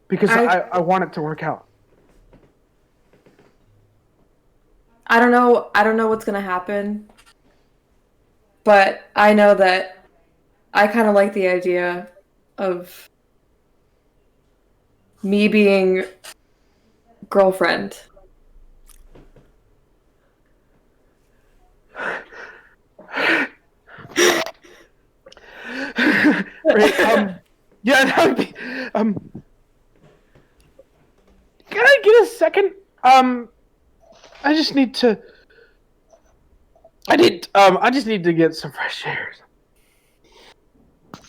Because I want it to work out. I don't know what's gonna happen. But I know that I kind of like the idea of me being girlfriend. Right, yeah, that would be. Can I get a second? I just need to. I just need to get some fresh air.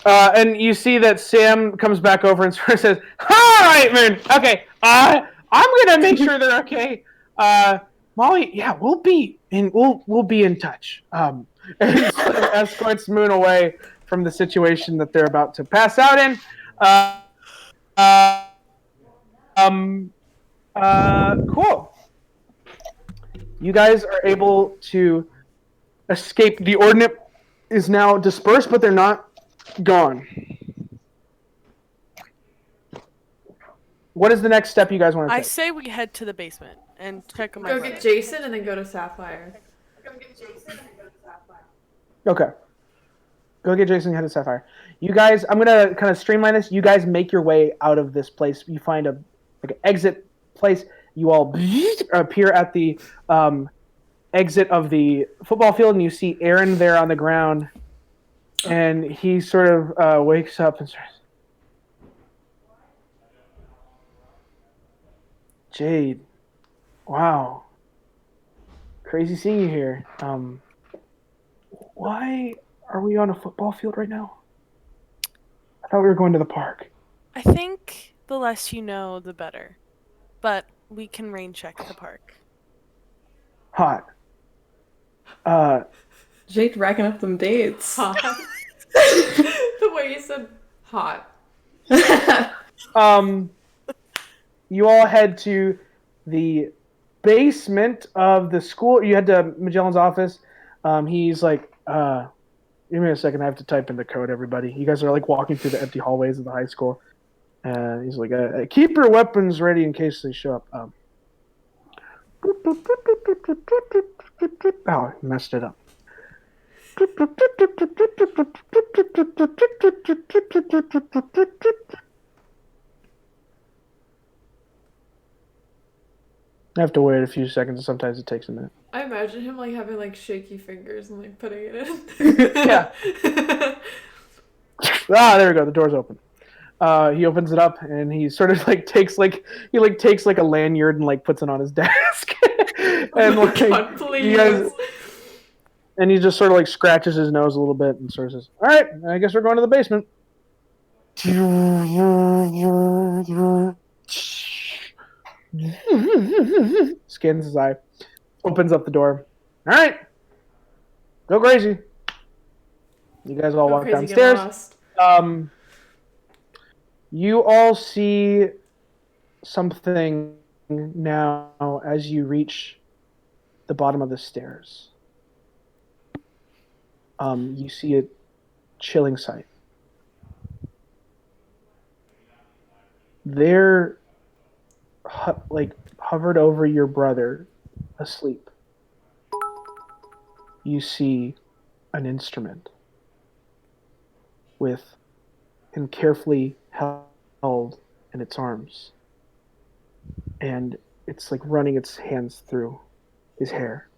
And you see that Sam comes back over and sort of says, "All right, man. Okay. I'm gonna make sure they're okay. Molly, yeah, we'll be in touch." And sort of escorts Moon away from the situation that they're about to pass out in. Cool. You guys are able to escape. The Ordinate is now dispersed, but they're not gone. What is the next step you guys want to I take? say we head to the basement and check on my Go brother. get Jason and then go to Sapphire. Okay. Go get Jason and head to Sapphire. You guys, I'm gonna kind of streamline this. You guys make your way out of this place. You find an exit place. You all appear at the exit of the football field, and you see Aaron there on the ground. And he sort of wakes up and says, "Jade, wow, crazy seeing you here. Why are we on a football field right now? I thought we were going to the park." I think the less you know, the better. But we can rain check the park. Hot. Jade racking up them dates. Hot. The way you said hot. You all head to the basement of the school. You head to Magellan's office. He's like, give me a second. I have to type in the code, everybody. You guys are like walking through the empty hallways of the high school. He's like, keep your weapons ready in case they show up. Oh, I messed it up. I have to wait a few seconds. Sometimes it takes a minute. I imagine him like having like shaky fingers and like putting it in. Yeah. There we go. The door's open. He opens it up and he sort of like takes like a lanyard and like puts it on his desk. And like, God, please. you guys, and he just sort of like scratches his nose a little bit and sort of says, "All right, I guess we're going to the basement." Scans his eye, opens up the door. "All right, go crazy." You guys all Go walk crazy, get downstairs. lost. You all see something now as you reach the bottom of the stairs. You see a chilling sight. There, hovered over your brother, asleep, you see an instrument with him carefully held in its arms. And it's like running its hands through his hair.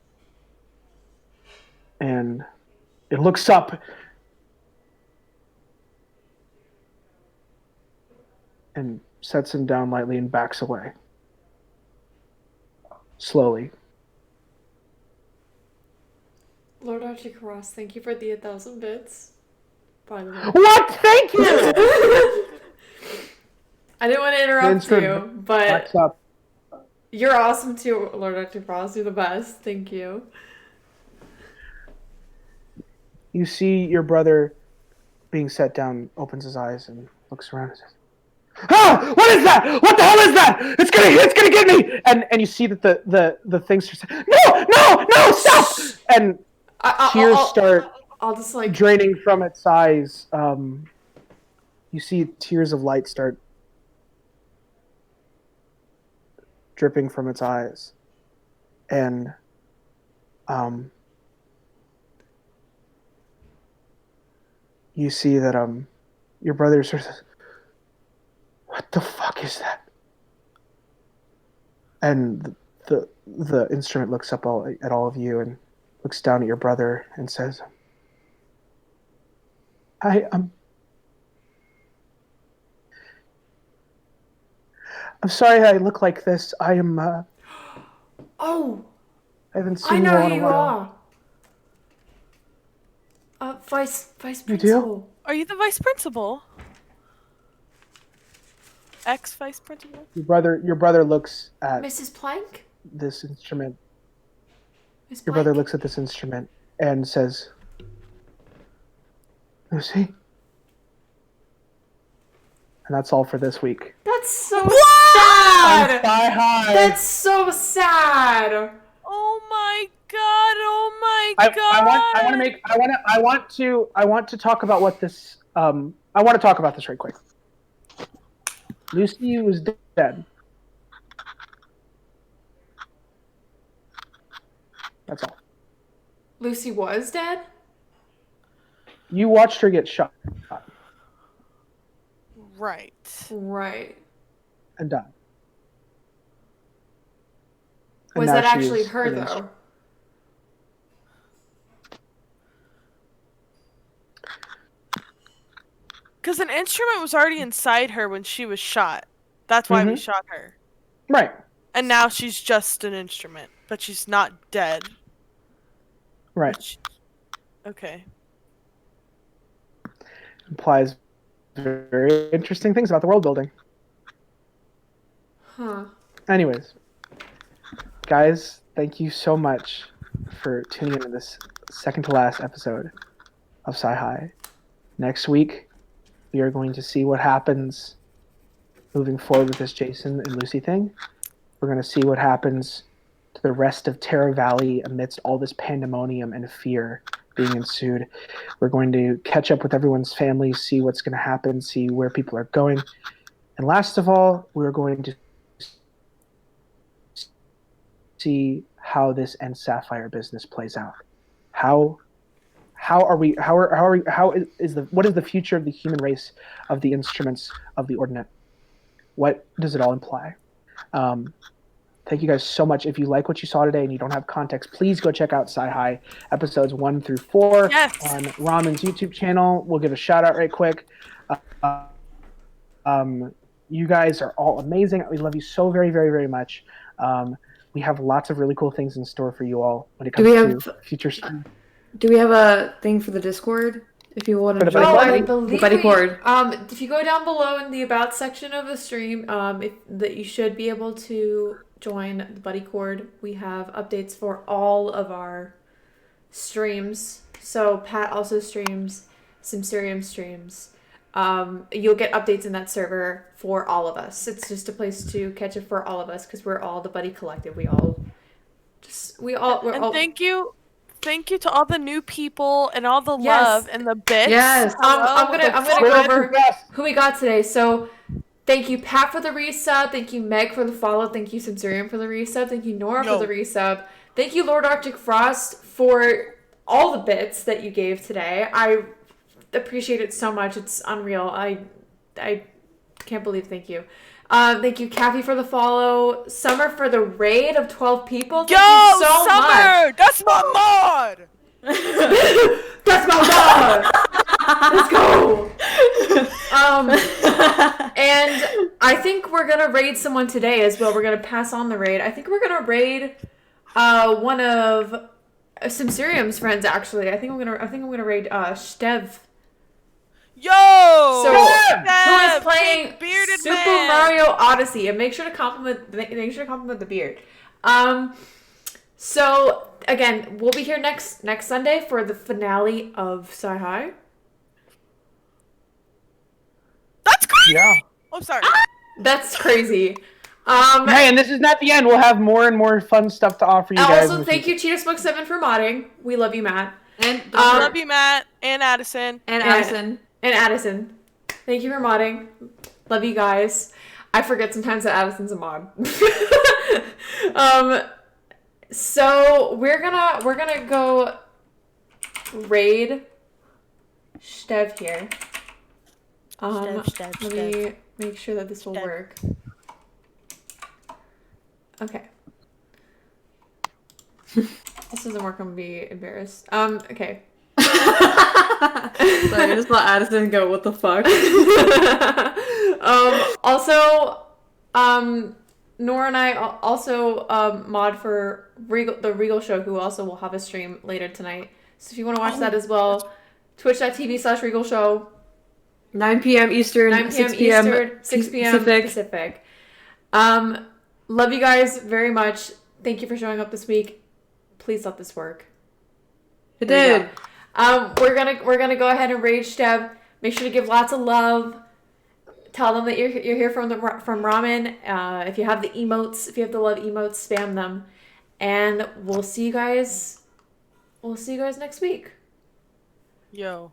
And it looks up and sets him down lightly and backs away. Slowly. Lord Archie Cross, thank you for the 1,000 bits. By the way. What? Thank you! I didn't want to interrupt you, but Backs up. you're awesome too, Lord Archie Cross. You're the best. Thank you. You see your brother being set down, opens his eyes and looks around and says, "Ah! What is that? What the hell is that? It's gonna get me!" And you see that the things are saying, No, stop! And tears start I'll just like draining from its eyes. You see tears of light start dripping from its eyes. And you see that your brother sort of says, "What the fuck is that?" And the instrument looks up at all of you and looks down at your brother and says, I'm sorry I look like this. I am. Oh, I haven't I seen you know all who in a you while. are. Vice You do? principal. Are you the vice principal? Ex-vice principal? Your brother looks at Mrs. Plank? this instrument. Miss Your Plank? brother looks at this instrument and says, "Lucy." And that's all for this week. That's so On sad! SciHigh. That's so sad! Oh my god! Oh my I god! want to talk about what this I want to talk about this right quick. Lucy was dead. That's all. Lucy was dead? You watched her get shot Right. Right. and die. And Was now that she actually is her, an though? instrument. Because an instrument was already inside her when she was shot. That's why we shot her. Right. And now she's just an instrument, but she's not dead. Right. Okay. Implies very interesting things about the world building. Huh. Anyways, guys, thank you so much for tuning into this second to last episode of SciHigh. Next week, we are going to see what happens moving forward with this Jason and Lucy thing. We're going to see what happens to the rest of Terra Valley amidst all this pandemonium and fear being ensued. We're going to catch up with everyone's families, see what's going to happen, see where people are going. And last of all, we're going to see how this End Sapphire business plays out. What is the future of the human race, of the instruments, of the Ordinate? What does it all imply? Thank you guys so much. If you like what you saw today and you don't have context, please go check out SciHigh episodes 1 through 4 on Raman's YouTube channel. We'll give a shout out right quick. You guys are all amazing. We love you so very, very, very much. We have lots of really cool things in store for you all when it comes to future streams. Do we have a thing for the Discord? If you want to For the join buddy? the buddy cord. If you go down below in the About section of the stream, you should be able to join the buddy cord. We have updates for all of our streams. So Pat also streams, simserium streams. You'll get updates in that server for all of us. It's just a place to catch up for all of us because we're all the buddy collective. Thank you to all the new people and all the love and the bits. Yes. I'm gonna go over who we got today. So thank you, Pat, for the resub. Thank you, Meg, for the follow. Thank you, Simserium, for the resub. Thank you, Nora, for the resub. Thank you, Lord Arctic Frost, for all the bits that you gave today. I appreciate it so much. It's unreal. I can't believe. Thank you. Thank you, Kathy, for the follow. Summer for the raid of 12 people. Thank you so Summer! much. That's my mod! That's my mod! Let's go! And I think we're gonna raid someone today as well. We're gonna pass on the raid. I think we're gonna raid one of Simserium's friends, actually. I think I'm gonna raid Stev. Yo! So, who is playing bearded Super man. Mario Odyssey? And make sure to compliment the beard. So again, we'll be here next Sunday for the finale of SciHigh. That's crazy. Yeah. Oh, sorry. That's crazy. Hey, and this is not the end. We'll have more and more fun stuff to offer you guys. Also, thank you, Cheetah Smoke 7, for modding. We love you, Matt. And love you, Matt, and Addison. And Addison. And Addison. Thank you for modding. Love you guys. I forget sometimes that Addison's a mod. So we're gonna go raid Stev here. Let me make sure that this will work. Okay. This doesn't work, I'm gonna be embarrassed. Okay. Sorry. I just saw Addison go, what the fuck? Also, Nora and I also mod for the Regal Show, who also will have a stream later tonight. So if you want to watch that as well, twitch.tv/Regal Show. 9 p.m. Eastern, 9 p.m. 6 p.m. Eastern, 6 p.m. Pacific. Love you guys very much. Thank you for showing up this week. Please let this work. It did. We're gonna go ahead and rage step. Make sure to give lots of love. Tell them that you're here from Ramen. If you have the emotes, if you have the love emotes, spam them. And we'll see you guys. We'll see you guys next week. Yo.